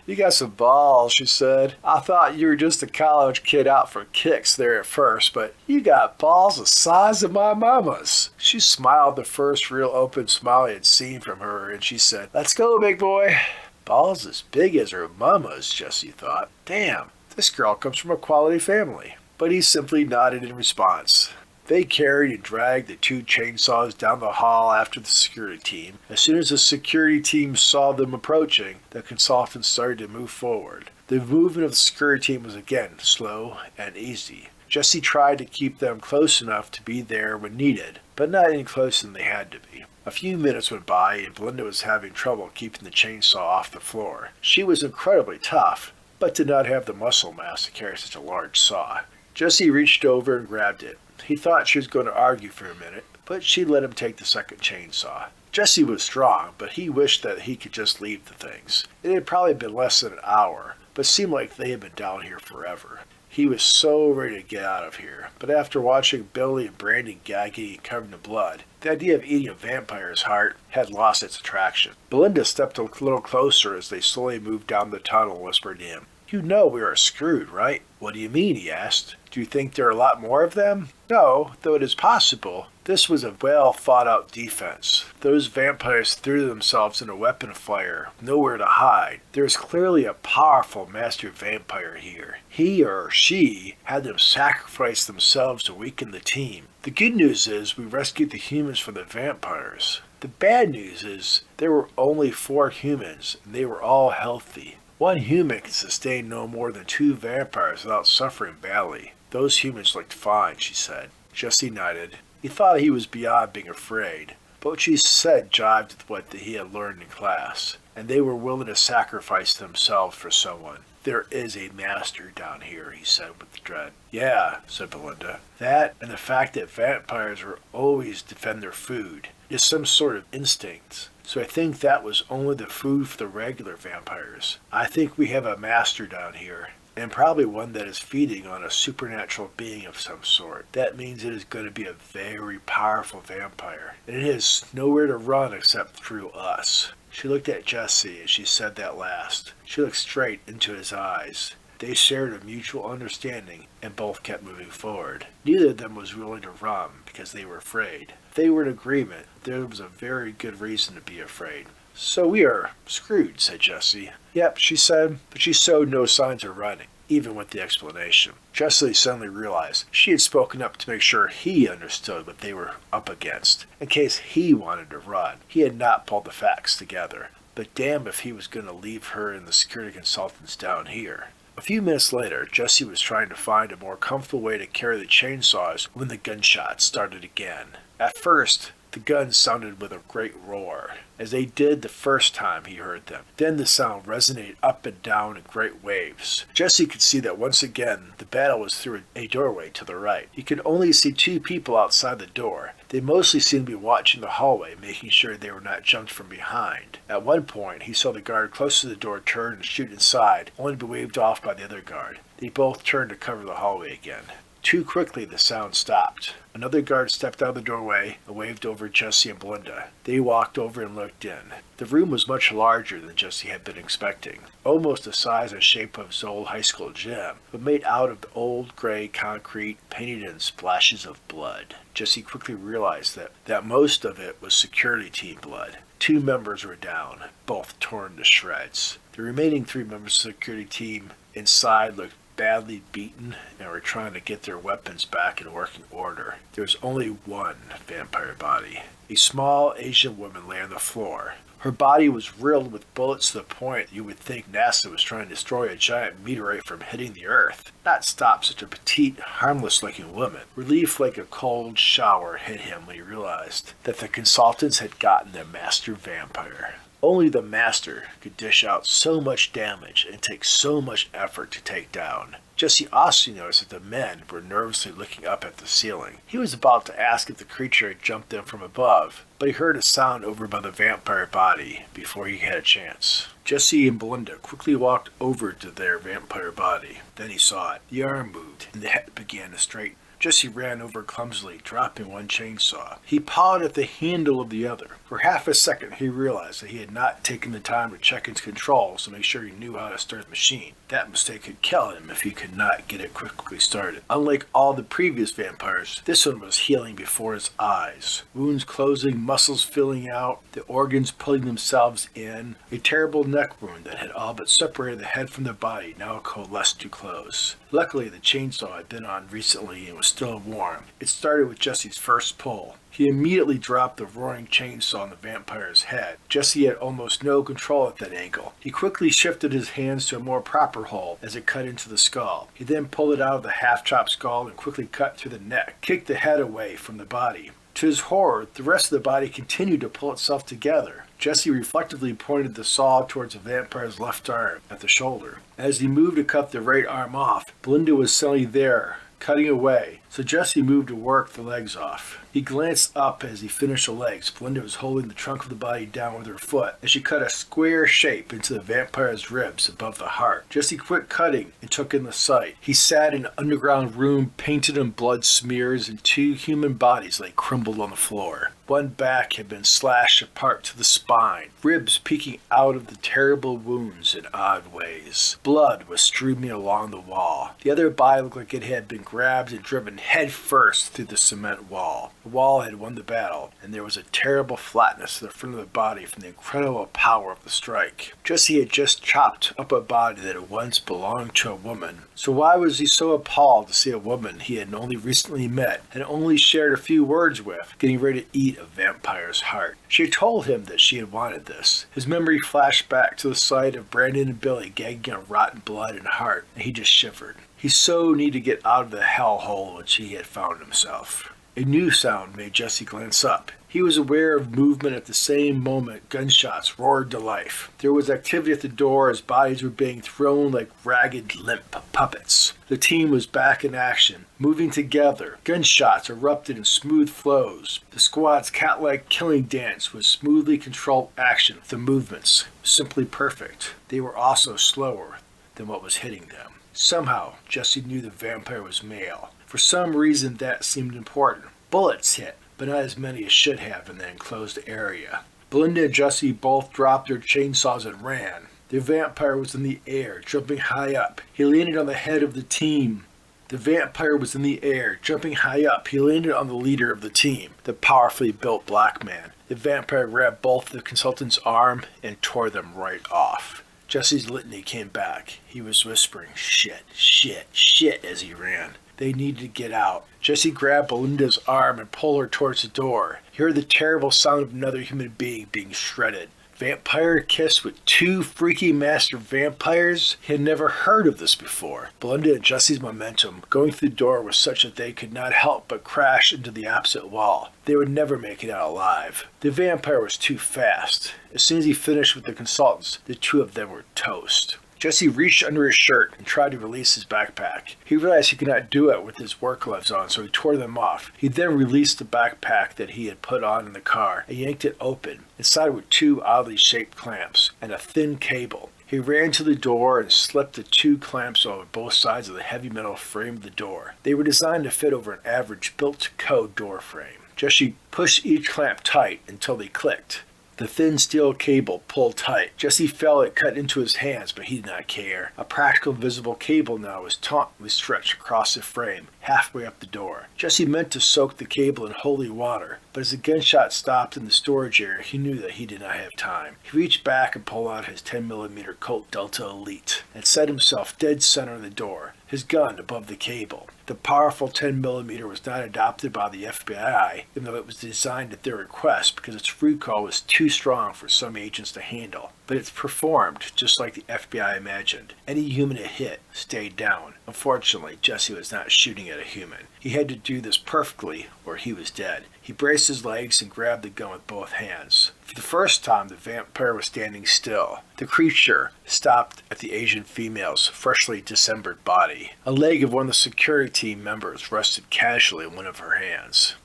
you got some balls," she said. "I thought you were just a college kid out for kicks there at first, but you got balls the size of my mama's." She smiled, the first real open smile he had seen from her, and she said, "Let's go, big boy." Balls as big as her mama's, Jesse thought. Damn, this girl comes from a quality family. But he simply nodded in response. They carried and dragged the 2 chainsaws down the hall after the security team. As soon as the security team saw them approaching, the consultants started to move forward. The movement of the security team was again slow and easy. Jesse tried to keep them close enough to be there when needed, but not any closer than they had to be. A few minutes went by, and Belinda was having trouble keeping the chainsaw off the floor. She was incredibly tough, but did not have the muscle mass to carry such a large saw. Jesse reached over and grabbed it. He thought she was going to argue for a minute, but she let him take the second chainsaw. Jesse was strong, but he wished that he could just leave the things. It had probably been less than an hour, but seemed like they had been down here forever. He was so ready to get out of here, but after watching Billy and Brandon gagging and covered in blood, the idea of eating a vampire's heart had lost its attraction. Belinda stepped a little closer as they slowly moved down the tunnel and whispered to him, "You know we are screwed, right?" "What do you mean?" he asked. "Do you think there are a lot more of them?" "No, though it is possible. This was a well-thought-out defense. Those vampires threw themselves in a weapon of fire, nowhere to hide. There is clearly a powerful master vampire here. He or she had them sacrifice themselves to weaken the team. The good news is we rescued the humans from the vampires. The bad news is there were only 4 humans, and they were all healthy. 1 human can sustain no more than 2 vampires without suffering badly. Those humans looked fine," she said. Jesse nodded. He thought he was beyond being afraid, but what she said jived with what he had learned in class, and they were willing to sacrifice themselves for someone. "There is a master down here," he said with dread. "Yeah," said Belinda. "That and the fact that vampires will always defend their food is some sort of instinct. So I think that was only the food for the regular vampires. I think we have a master down here, and probably one that is feeding on a supernatural being of some sort. That means it is going to be a very powerful vampire, and it has nowhere to run except through us." She looked at Jesse as she said that last. She looked straight into his eyes. They shared a mutual understanding, and both kept moving forward. Neither of them was willing to run because they were afraid. If they were in agreement, there was a very good reason to be afraid. "So we are screwed," said Jesse. "Yep," she said, but she showed no signs of running, even with the explanation. Jesse suddenly realized she had spoken up to make sure he understood what they were up against, in case he wanted to run. He had not pulled the facts together, but damn if he was going to leave her and the security consultants down here. A few minutes later, Jesse was trying to find a more comfortable way to carry the chainsaws when the gunshots started again. At first, the guns sounded with a great roar, as they did the first time he heard them. Then the sound resonated up and down in great waves. Jesse could see that once again the battle was through a doorway to the right. He could only see 2 people outside the door. They mostly seemed to be watching the hallway, making sure they were not jumped from behind. At one point, he saw the guard close to the door turn and shoot inside, only to be waved off by the other guard. They both turned to cover the hallway again. Too quickly, the sound stopped. Another guard stepped out of the doorway and waved over Jesse and Belinda. They walked over and looked in. The room was much larger than Jesse had been expecting, almost the size and shape of his old high school gym, but made out of old gray concrete painted in splashes of blood. Jesse quickly realized that most of it was security team blood. 2 members were down, both torn to shreds. The remaining 3 members of the security team inside looked badly beaten and were trying to get their weapons back in working order. There was only 1 vampire body. A small Asian woman lay on the floor. Her body was riddled with bullets to the point you would think NASA was trying to destroy a giant meteorite from hitting the Earth, not stop such a petite, harmless-looking woman. Relief like a cold shower hit him when he realized that the consultants had gotten their master vampire. Only the master could dish out so much damage and take so much effort to take down. Jesse also noticed that the men were nervously looking up at the ceiling. He was about to ask if the creature had jumped them from above, but he heard a sound over by the vampire body before he had a chance. Jesse and Belinda quickly walked over to their vampire body. Then he saw it. The arm moved, and the head began to straighten. Jesse ran over clumsily, dropping one chainsaw. He pawed at the handle of the other. For half a second, he realized that he had not taken the time to check his controls to make sure he knew how to start the machine. That mistake could kill him if he could not get it quickly started. Unlike all the previous vampires, this one was healing before his eyes. Wounds closing, muscles filling out, the organs pulling themselves in. A terrible neck wound that had all but separated the head from the body now coalesced to close. Luckily, the chainsaw had been on recently and was still warm. It started with Jesse's first pull. He immediately dropped the roaring chainsaw on the vampire's head. Jesse had almost no control at that angle. He quickly shifted his hands to a more proper hold as it cut into the skull. He then pulled it out of the half-chopped skull and quickly cut through the neck, kicked the head away from the body. To his horror, the rest of the body continued to pull itself together. Jesse reflectively pointed the saw towards the vampire's left arm at the shoulder. As he moved to cut the right arm off, Belinda was suddenly there, cutting away, so Jesse moved to work the legs off. He glanced up as he finished the legs. Belinda was holding the trunk of the body down with her foot as she cut a square shape into the vampire's ribs above the heart. Jesse quit cutting and took in the sight. He sat in an underground room painted in blood smears, and two human bodies lay crumbled on the floor. One back had been slashed apart to the spine, ribs peeking out of the terrible wounds in odd ways. Blood was streaming along the wall. The other body looked like it had been grabbed and driven head first through the cement wall. The wall had won the battle, and there was a terrible flatness to the front of the body from the incredible power of the strike. Jesse had just chopped up a body that had once belonged to a woman. So why was he so appalled to see a woman he had only recently met and only shared a few words with, getting ready to eat a vampire's heart? She had told him that she had wanted this. His memory flashed back to the sight of Brandon and Billy gagging on rotten blood and heart, and he just shivered. He so needed to get out of the hellhole in which he had found himself. A new sound made Jesse glance up. He was aware of movement at the same moment. Gunshots roared to life. There was activity at the door as bodies were being thrown like ragged, limp puppets. The team was back in action, moving together. Gunshots erupted in smooth flows. The squad's cat-like killing dance was smoothly controlled action. The movements simply perfect. They were also slower than what was hitting them. Somehow, Jesse knew the vampire was male. For some reason, that seemed important. Bullets hit, but not as many as should have in the enclosed area. Belinda and Jesse both dropped their chainsaws and ran. The vampire was in the air, jumping high up. He landed on the head of the team. The vampire was in the air, jumping high up. He landed on the leader of the team, the powerfully built black man. The vampire grabbed both the consultant's arm and tore them right off. Jesse's litany came back. He was whispering, "Shit, shit, shit," as he ran. They needed to get out. Jesse grabbed Belinda's arm and pulled her towards the door. He heard the terrible sound of another human being being shredded. Vampire kiss with two freaky master vampires? He had never heard of this before. Belinda and Jesse's momentum going through the door was such that they could not help but crash into the opposite wall. They would never make it out alive. The vampire was too fast. As soon as he finished with the consultants, the two of them were toast. Jesse reached under his shirt and tried to release his backpack. He realized he could not do it with his work gloves on, so he tore them off. He then released the backpack that he had put on in the car and yanked it open. Inside were two oddly shaped clamps and a thin cable. He ran to the door and slipped the two clamps over both sides of the heavy metal frame of the door. They were designed to fit over an average built-to-code door frame. Jesse pushed each clamp tight until they clicked. The thin steel cable pulled tight. Jesse felt it cut into his hands, but he did not care. A practical visible cable now was tautly stretched across the frame, halfway up the door. Jesse meant to soak the cable in holy water, but as the gunshot stopped in the storage area, he knew that he did not have time. He reached back and pulled out his 10mm Colt Delta Elite and set himself dead center of the door, his gun above the cable. The powerful 10mm was not adopted by the FBI, even though it was designed at their request because its recoil was too strong for some agents to handle. But it performed just like the FBI imagined. Any human it hit stayed down. Unfortunately, Jesse was not shooting at a human. He had to do this perfectly or he was dead. He braced his legs and grabbed the gun with both hands. For the first time, the vampire was standing still. The creature stopped at the Asian female's freshly dismembered body. A leg of one of the security team members rested casually in one of her hands.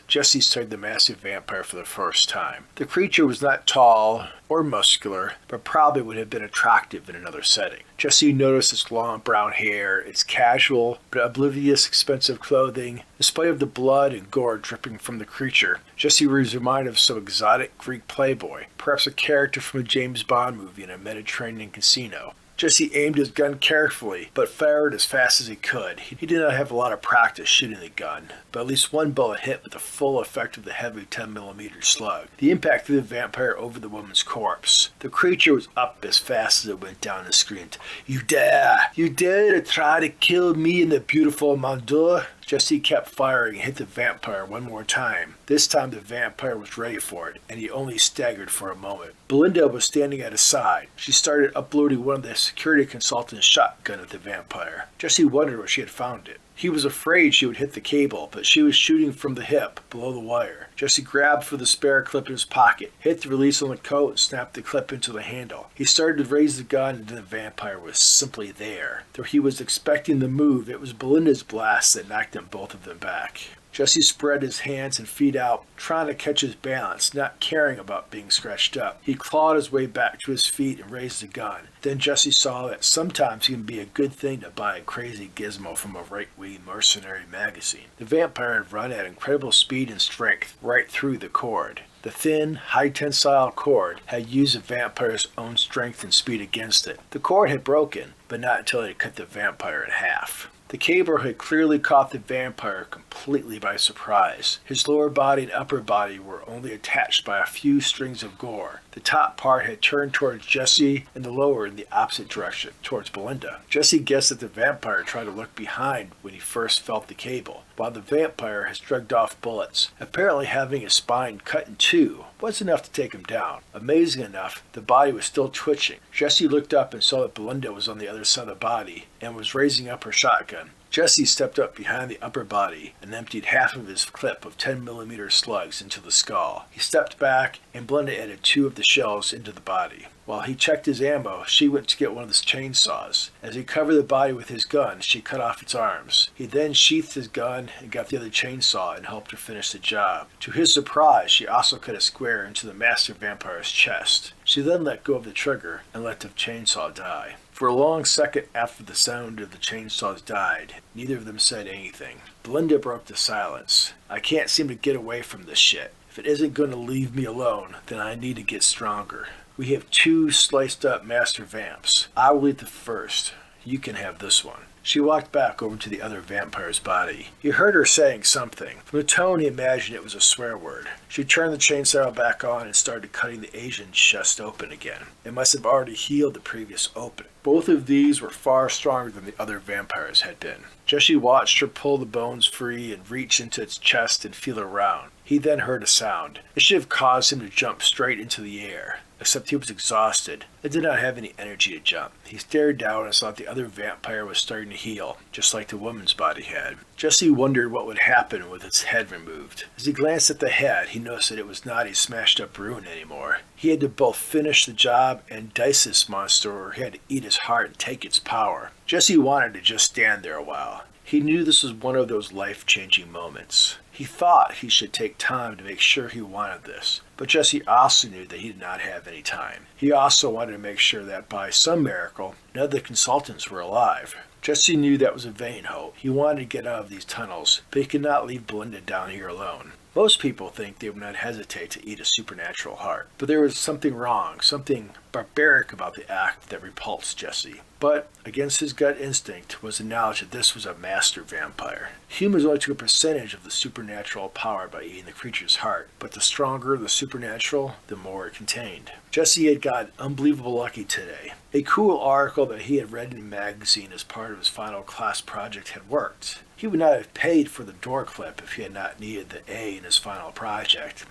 Jesse studied the massive vampire for the first time. The creature was not tall or muscular, but probably would have been attractive in another setting. Jesse noticed its long brown hair, its casual but oblivious expensive clothing. In spite of the blood and gore dripping from the creature, Jesse was reminded of some exotic Greek playboy, perhaps a character from a James Bond movie in a Mediterranean casino. Jesse aimed his gun carefully, but fired as fast as he could. He did not have a lot of practice shooting the gun, but at least one bullet hit with the full effect of the heavy 10mm slug. The impact threw the vampire over the woman's corpse. The creature was up as fast as it went down and screamed, "You dare! You dare to try to kill me and the beautiful Mandur?" Jesse kept firing and hit the vampire one more time. This time the vampire was ready for it, and he only staggered for a moment. Belinda was standing at his side. She started uploading one of the security consultant's shotgun at the vampire. Jesse wondered where she had found it. He was afraid she would hit the cable, but she was shooting from the hip, below the wire. Jesse grabbed for the spare clip in his pocket, hit the release on the coat, and snapped the clip into the handle. He started to raise the gun, and then the vampire was simply there. Though he was expecting the move, it was Belinda's blast that knocked them both of them back. Jesse spread his hands and feet out, trying to catch his balance, not caring about being scratched up. He clawed his way back to his feet and raised the gun. Then Jesse saw that sometimes it can be a good thing to buy a crazy gizmo from a right-wing mercenary magazine. The vampire had run at incredible speed and strength right through the cord. The thin, high-tensile cord had used the vampire's own strength and speed against it. The cord had broken, but not until it had cut the vampire in half. The cable had clearly caught the vampire completely by surprise. His lower body and upper body were only attached by a few strings of gore. The top part had turned towards Jesse and the lower in the opposite direction, towards Belinda. Jesse guessed that the vampire tried to look behind when he first felt the cable, while the vampire had shrugged off bullets. Apparently having his spine cut in two was enough to take him down. Amazing enough, the body was still twitching. Jesse looked up and saw that Belinda was on the other side of the body and was raising up her shotgun. Jesse stepped up behind the upper body and emptied half of his clip of 10mm slugs into the skull. He stepped back, and Belinda added 2 of the shells into the body. While he checked his ammo, she went to get one of his chainsaws. As he covered the body with his gun, she cut off its arms. He then sheathed his gun and got the other chainsaw and helped her finish the job. To his surprise, she also cut a square into the master vampire's chest. She then let go of the trigger and let the chainsaw die. For a long second after the sound of the chainsaws died, neither of them said anything. Belinda broke the silence. "I can't seem to get away from this shit. If it isn't going to leave me alone, then I need to get stronger. We have 2 sliced up master vamps. I will eat the first. You can have this one." She walked back over to the other vampire's body. He heard her saying something. From the tone, he imagined it was a swear word. She turned the chainsaw back on and started cutting the Asian's chest open again. It must have already healed the previous opening. Both of these were far stronger than the other vampires had been. Jesse watched her pull the bones free and reach into its chest and feel around. He then heard a sound. It should have caused him to jump straight into the air. Except he was exhausted and did not have any energy to jump. He stared down and saw that the other vampire was starting to heal, just like the woman's body had. Jesse wondered what would happen with its head removed. As he glanced at the head, he noticed that it was not a smashed-up ruin anymore. He had to both finish the job and dice this monster, or he had to eat his heart and take its power. Jesse wanted to just stand there a while. He knew this was one of those life-changing moments. He thought he should take time to make sure he wanted this, but Jesse also knew that he did not have any time. He also wanted to make sure that by some miracle, none of the consultants were alive. Jesse knew that was a vain hope. He wanted to get out of these tunnels, but he could not leave Belinda down here alone. Most people think they would not hesitate to eat a supernatural heart, but there was something wrong, something barbaric about the act that repulsed Jesse. But against his gut instinct was the knowledge that this was a master vampire. Humans only took a percentage of the supernatural power by eating the creature's heart, but the stronger the supernatural, the more it contained. Jesse had gotten unbelievable lucky today. A cool article that he had read in a magazine as part of his final class project had worked. He would not have paid for the door clip if he had not needed the A in his final project.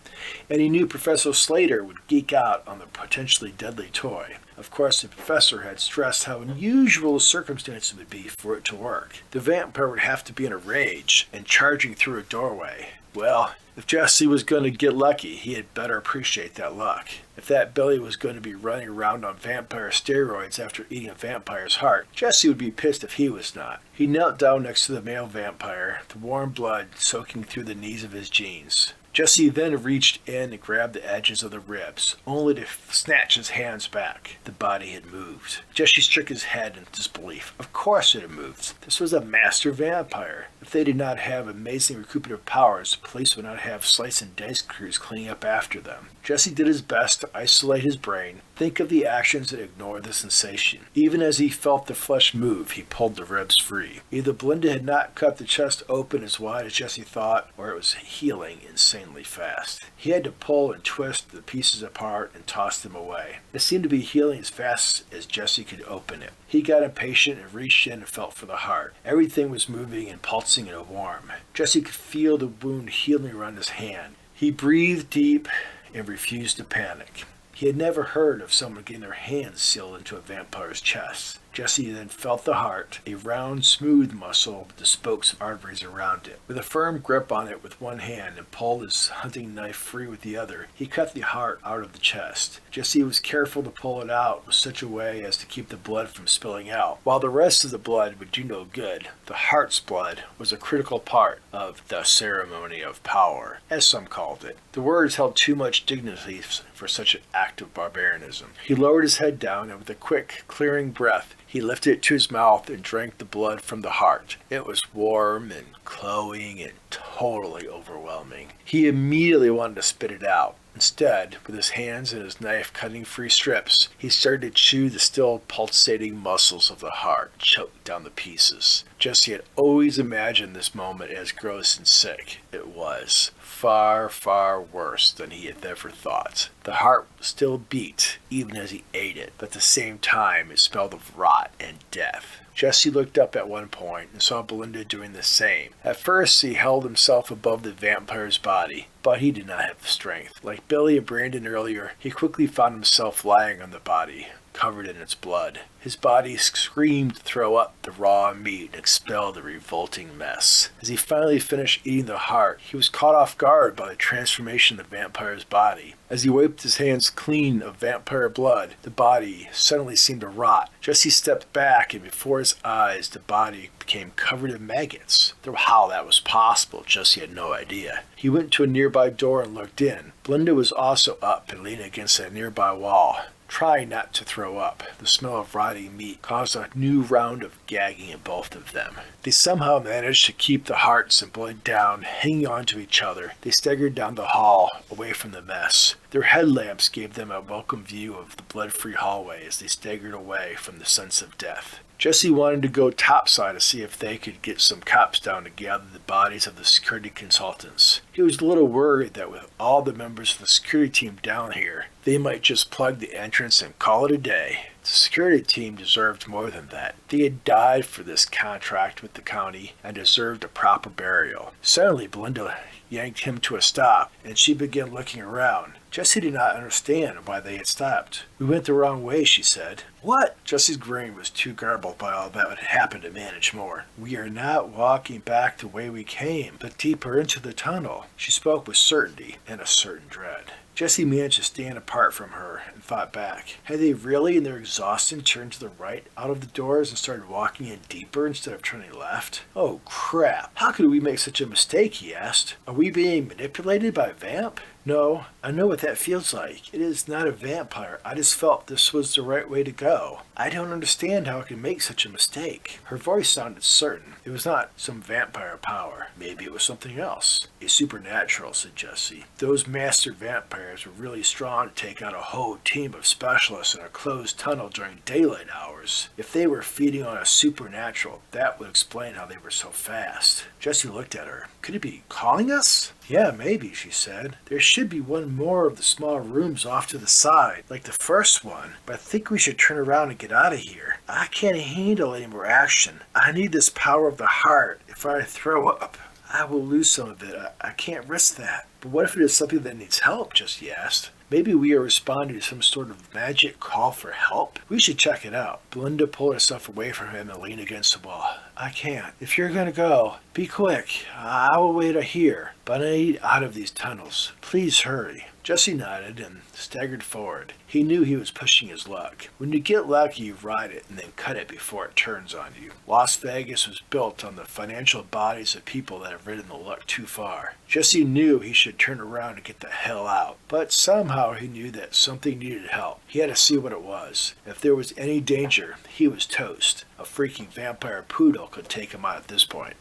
And he knew Professor Slater would geek out on the potentially deadly toy. Of course, the professor had stressed how unusual circumstance it would be for it to work. The vampire would have to be in a rage and charging through a doorway. Well, if Jesse was going to get lucky, he had better appreciate that luck. If that Billy was going to be running around on vampire steroids after eating a vampire's heart, Jesse would be pissed if he was not. He knelt down next to the male vampire, the warm blood soaking through the knees of his jeans. Jesse then reached in and grabbed the edges of the ribs, only to snatch his hands back. The body had moved. Jesse shook his head in disbelief. Of course it had moved. This was a master vampire. If they did not have amazing recuperative powers, the police would not have slice and dice crews cleaning up after them. Jesse did his best to isolate his brain, think of the actions and ignore the sensation. Even as he felt the flesh move, he pulled the ribs free. Either Belinda had not cut the chest open as wide as Jesse thought, or it was healing insanely fast. He had to pull and twist the pieces apart and toss them away. It seemed to be healing as fast as Jesse could open it. He got impatient and reached in and felt for the heart. Everything was moving and pulsing and warm. Jesse could feel the wound healing around his hand. He breathed deep and refused to panic. He had never heard of someone getting their hands sealed into a vampire's chest. Jesse then felt the heart, a round, smooth muscle with the spokes of arteries around it. With a firm grip on it with one hand and pulled his hunting knife free with the other, he cut the heart out of the chest. Jesse was careful to pull it out in such a way as to keep the blood from spilling out. While the rest of the blood would do no good, the heart's blood was a critical part of the ceremony of power, as some called it. The words held too much dignity for such an act of barbarianism. He lowered his head down and with a quick, clearing breath, he lifted it to his mouth and drank the blood from the heart. It was warm and glowing and totally overwhelming. He immediately wanted to spit it out. Instead, with his hands and his knife cutting free strips, he started to chew the still pulsating muscles of the heart, choke down the pieces. Jesse had always imagined this moment as gross and sick. It was far, far worse than he had ever thought. The heart still beat, even as he ate it, but at the same time it smelled of rot and death. Jesse looked up at one point and saw Belinda doing the same. At first, he held himself above the vampire's body, but he did not have the strength. Like Billy and Brandon earlier, he quickly found himself lying on the body, covered in its blood. His body screamed to throw up the raw meat and expel the revolting mess. As he finally finished eating the heart, he was caught off guard by the transformation of the vampire's body. As he wiped his hands clean of vampire blood, the body suddenly seemed to rot. Jesse stepped back, and before his eyes, the body became covered in maggots. How that was possible, Jesse had no idea. He went to a nearby door and looked in. Belinda was also up and leaning against a nearby wall, trying not to throw up. The smell of rotting meat caused a new round of gagging in both of them. They somehow managed to keep the hearts and blood down, hanging on to each other. They staggered down the hall, away from the mess. Their headlamps gave them a welcome view of the blood-free hallway as they staggered away from the sense of death. Jesse wanted to go topside to see if they could get some cops down to gather the bodies of the security consultants. He was a little worried that with all the members of the security team down here, they might just plug the entrance and call it a day. The security team deserved more than that. They had died for this contract with the county and deserved a proper burial. Suddenly, Belinda yanked him to a stop, and she began looking around. Jesse did not understand why they had stopped. "We went the wrong way," she said. "What?" Jesse's brain was too garbled by all that had happened to manage more. "We are not walking back the way we came, but deeper into the tunnel." She spoke with certainty and a certain dread. Jesse managed to stand apart from her and thought back. Had they really, in their exhaustion, turned to the right out of the doors and started walking in deeper instead of turning left? "Oh, crap. How could we make such a mistake?" he asked. "Are we being manipulated by a vamp?" "No, I know what that feels like. It is not a vampire. I just felt this was the right way to go. I don't understand how I could make such a mistake." Her voice sounded certain. It was not some vampire power. Maybe it was something else. "A supernatural," said Jesse. "Those master vampires were really strong to take out a whole team of specialists in a closed tunnel during daylight hours. If they were feeding on a supernatural, that would explain how they were so fast." Jesse looked at her. "Could it be calling us?" "Yeah, maybe," she said. "There should be one more of the small rooms off to the side, like the first one, but I think we should turn around and get out of here. I can't handle any more action. I need this power of the heart. If I throw up, I will lose some of it. I can't risk that." "But what if it is something that needs help?" Jesse asked. Maybe we are responding to some sort of magic call for help. We should check it out. Belinda pulled herself away from him and leaned against the wall. I can't. If you're going to go, be quick. I will wait here. But I need out of these tunnels. Please hurry. Jesse nodded and staggered forward. He knew he was pushing his luck. When you get lucky, you ride it and then cut it before it turns on you. Las Vegas was built on the financial bodies of people that have ridden the luck too far. Jesse knew he should turn around and get the hell out, but somehow he knew that something needed help. He had to see what it was. If there was any danger, he was toast. A freaking vampire poodle could take him out at this point.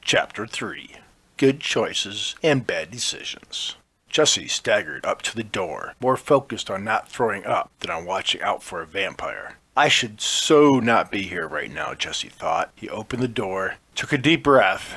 Chapter 3. Good Choices and Bad Decisions. Jesse staggered up to the door, more focused on not throwing up than on watching out for a vampire. I should so not be here right now, Jesse thought. He opened the door, took a deep breath,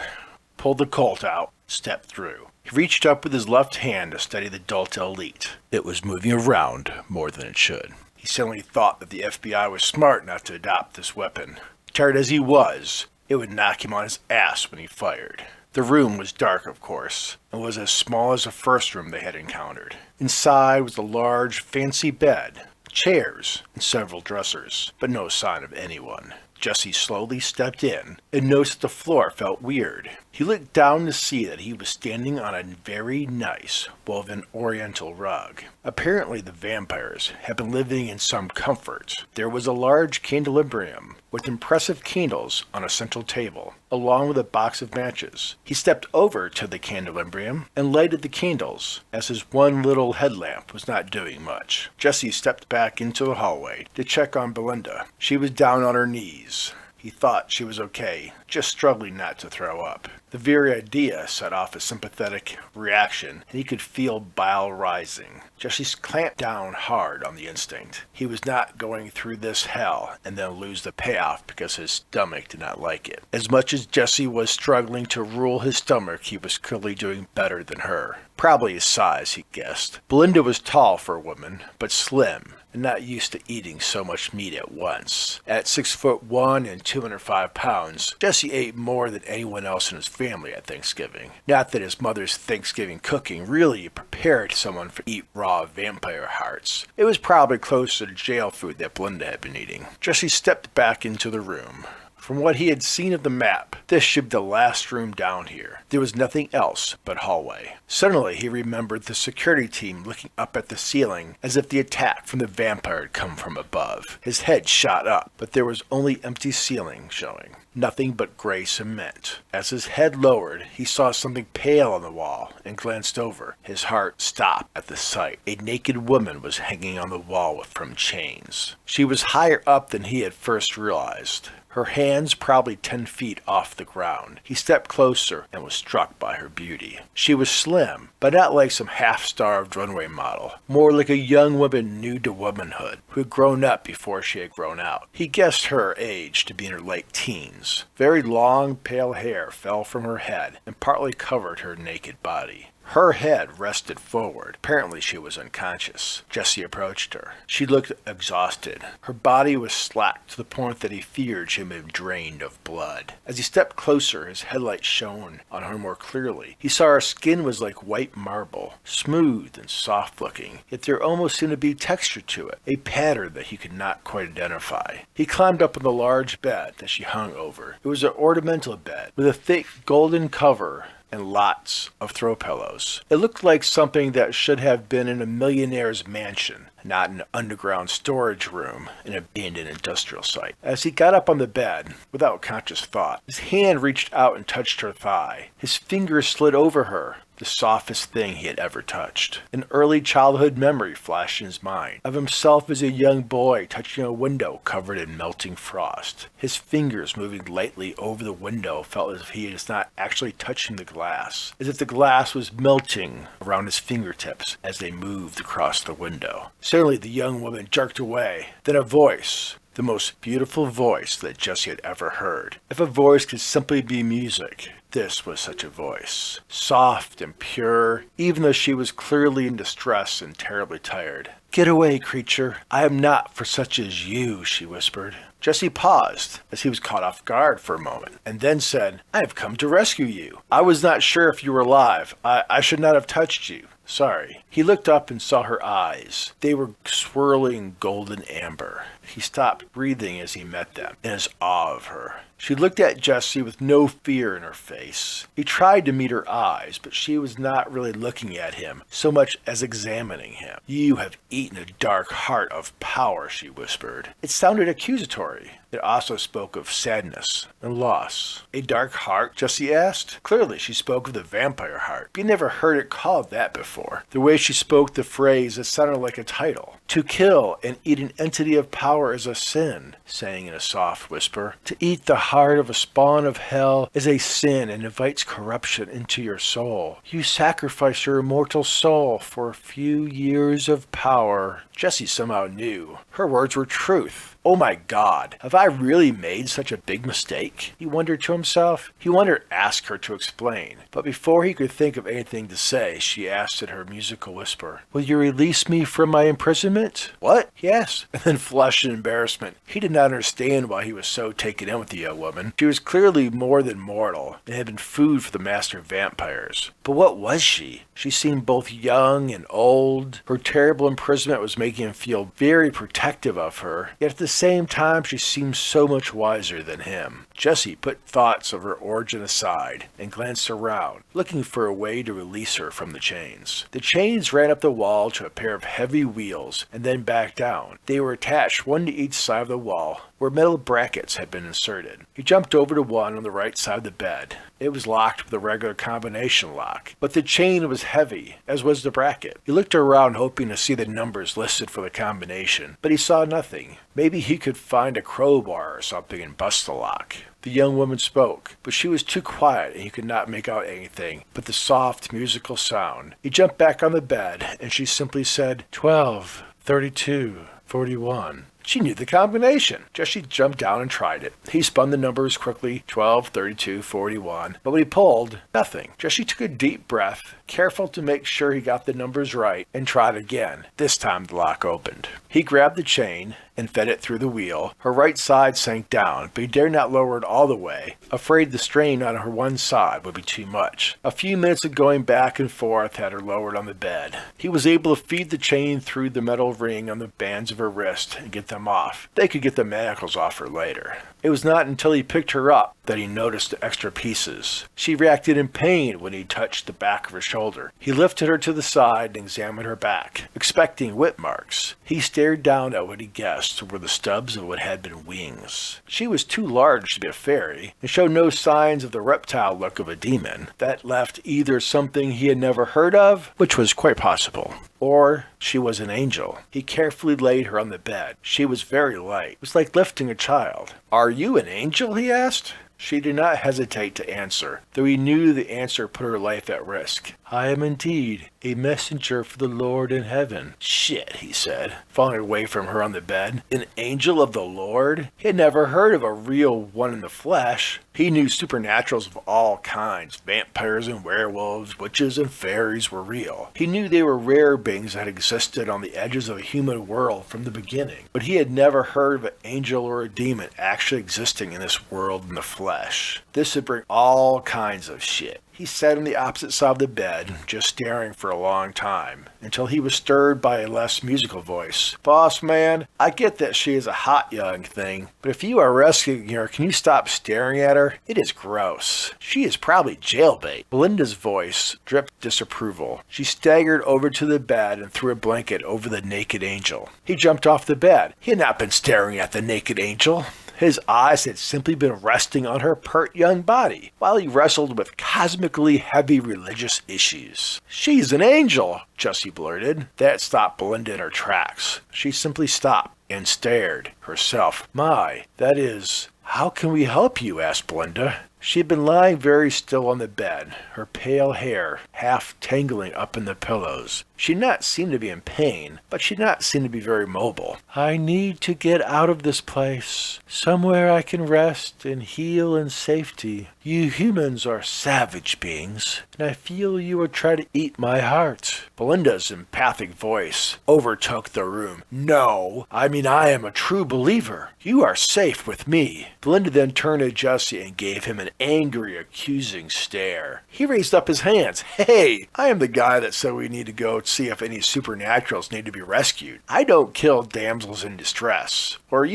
pulled the Colt out, stepped through. He reached up with his left hand to steady the Delta Elite. It was moving around more than it should. He suddenly thought that the FBI was smart not to adopt this weapon. Tired as he was, it would knock him on his ass when he fired. The room was dark, of course, and was as small as the first room they had encountered. Inside was a large, fancy bed, chairs, and several dressers, but no sign of anyone. Jesse slowly stepped in and noticed the floor felt weird. He looked down to see that he was standing on a very nice, woven oriental rug. Apparently the vampires had been living in some comfort. There was a large candelabrum with impressive candles on a central table, along with a box of matches. He stepped over to the candelabrum and lighted the candles, as his one little headlamp was not doing much. Jesse stepped back into the hallway to check on Belinda. She was down on her knees. He thought she was okay, just struggling not to throw up. The very idea set off a sympathetic reaction, and he could feel bile rising. Jesse clamped down hard on the instinct. He was not going through this hell and then lose the payoff because his stomach did not like it. As much as Jesse was struggling to rule his stomach, he was clearly doing better than her. Probably his size, he guessed. Belinda was tall for a woman, but slim, and not used to eating so much meat at once. At 6'1" and 205 pounds, Jesse ate more than anyone else in his family at Thanksgiving. Not that his mother's Thanksgiving cooking really prepared someone to eat raw vampire hearts. It was probably closer to jail food that Belinda had been eating. Jesse stepped back into the room. From what he had seen of the map, this should be the last room down here. There was nothing else but hallway. Suddenly, he remembered the security team looking up at the ceiling as if the attack from the vampire had come from above. His head shot up, but there was only empty ceiling showing. Nothing but gray cement. As his head lowered, he saw something pale on the wall and glanced over. His heart stopped at the sight. A naked woman was hanging on the wall from chains. She was higher up than he had first realized. Her hands probably 10 feet off the ground. He stepped closer and was struck by her beauty. She was slim, but not like some half-starved runway model. More like a young woman new to womanhood, who had grown up before she had grown out. He guessed her age to be in her late teens. Very long, pale hair fell from her head and partly covered her naked body. Her head rested forward. Apparently she was unconscious. Jesse approached her. She looked exhausted. Her body was slack to the point that he feared she had been drained of blood. As he stepped closer, his headlight shone on her more clearly. He saw her skin was like white marble, smooth and soft-looking, yet there almost seemed to be texture to it, a pattern that he could not quite identify. He climbed up on the large bed that she hung over. It was an ornamental bed with a thick golden cover and lots of throw pillows. It looked like something that should have been in a millionaire's mansion, not an underground storage room in an abandoned industrial site. As he got up on the bed, without conscious thought, his hand reached out and touched her thigh. His fingers slid over her, the softest thing he had ever touched. An early childhood memory flashed in his mind of himself as a young boy touching a window covered in melting frost. His fingers moving lightly over the window felt as if he was not actually touching the glass, as if the glass was melting around his fingertips as they moved across the window. Suddenly the young woman jerked away. Then a voice, the most beautiful voice that Jesse had ever heard. If a voice could simply be music, this was such a voice. Soft and pure, even though she was clearly in distress and terribly tired. "Get away, creature. I am not for such as you," she whispered. Jesse paused as he was caught off guard for a moment, and then said, "I have come to rescue you. I was not sure if you were alive. I should not have touched you. Sorry." He looked up and saw her eyes. They were swirling golden amber. He stopped breathing as he met them, in his awe of her. She looked at Jesse with no fear in her face. He tried to meet her eyes, but she was not really looking at him so much as examining him. "You have eaten a dark heart of power," she whispered. It sounded accusatory. It also spoke of sadness and loss. "A dark heart?" Jesse asked. Clearly she spoke of the vampire heart. He never heard it called that before. The way she spoke the phrase, it sounded like a title. "To kill and eat an entity of power is a sin," saying in a soft whisper. "To eat the heart of a spawn of hell is a sin and invites corruption into your soul. You sacrifice your immortal soul for a few years of power." Jesse somehow knew. Her words were truth. Oh my God, have I really made such a big mistake? He wondered to himself. He wanted to ask her to explain, but before he could think of anything to say, she asked in her musical whisper, "Will you release me from my imprisonment?" "What?" he asked, and then flushed in embarrassment. He did not understand why he was so taken in with the young woman. She was clearly more than mortal, and had been food for the master vampires. But what was she? She seemed both young and old. Her terrible imprisonment was making him feel very protective of her, yet at the same time she seemed so much wiser than him. Jesse put thoughts of her origin aside and glanced around, looking for a way to release her from the chains. The chains ran up the wall to a pair of heavy wheels and then back down. They were attached one to each side of the wall, where metal brackets had been inserted. He jumped over to one on the right side of the bed. It was locked with a regular combination lock, but the chain was heavy, as was the bracket. He looked around hoping to see the numbers listed for the combination, but he saw nothing. Maybe he could find a crowbar or something and bust the lock. The young woman spoke, but she was too quiet and he could not make out anything but the soft musical sound. He jumped back on the bed and she simply said, 12, 32, 41. She knew the combination. Jesse jumped down and tried it. He spun the numbers quickly, 12, 32, 41. But when he pulled, nothing. Jesse took a deep breath, careful to make sure he got the numbers right, and tried again. This time the lock opened. He grabbed the chain and fed it through the wheel. Her right side sank down, but he dared not lower it all the way, afraid the strain on her one side would be too much. A few minutes of going back and forth had her lowered on the bed. He was able to feed the chain through the metal ring on the bands of her wrist and get them off. They could get the manacles off her later. It was not until he picked her up that he noticed the extra pieces. She reacted in pain when he touched the back of her shoulder. He lifted her to the side and examined her back, expecting whip marks. He stared down at what he guessed were the stubs of what had been wings. She was too large to be a fairy, and showed no signs of the reptile look of a demon. That left either something he had never heard of, which was quite possible, or she was an angel. He carefully laid her on the bed. She was very light. It was like lifting a child. "Are you an angel?" he asked. She did not hesitate to answer, though he knew the answer put her life at risk. "I am indeed a messenger for the Lord in heaven." "Shit," he said, falling away from her on the bed. An angel of the Lord? He had never heard of a real one in the flesh. He knew supernaturals of all kinds. Vampires and werewolves, witches and fairies were real. He knew they were rare beings that existed on the edges of a human world from the beginning. But he had never heard of an angel or a demon actually existing in this world in the flesh. This would bring all kinds of shit. He sat on the opposite side of the bed, just staring for a long time, until he was stirred by a less musical voice. "Boss man, I get that she is a hot young thing, but if you are rescuing her, can you stop staring at her? It is gross. She is probably jailbait." Belinda's voice dripped disapproval. She staggered over to the bed and threw a blanket over the naked angel. He jumped off the bed. He had not been staring at the naked angel. His eyes had simply been resting on her pert young body, while he wrestled with cosmically heavy religious issues. "She's an angel," Jesse blurted. That stopped Belinda in her tracks. She simply stopped and stared herself. "My, that is... How can we help you?" asked Belinda. She had been lying very still on the bed, her pale hair half tangling up in the pillows. She did not seem to be in pain, but she did not seem to be very mobile. "I need to get out of this place, somewhere I can rest and heal in safety. You humans are savage beings, and I feel you would try to eat my heart. Belinda's empathic voice overtook the room. No, I am a true believer. You are safe with me. Belinda then turned to Jesse and gave him an angry, accusing stare. He raised up his hands. Hey, I am the guy that said we need to go see if any supernaturals need to be rescued. I don't kill damsels in distress. Or,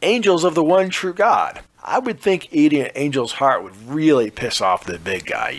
angels of the one true God. I would think eating an angel's heart would really piss off the big guy,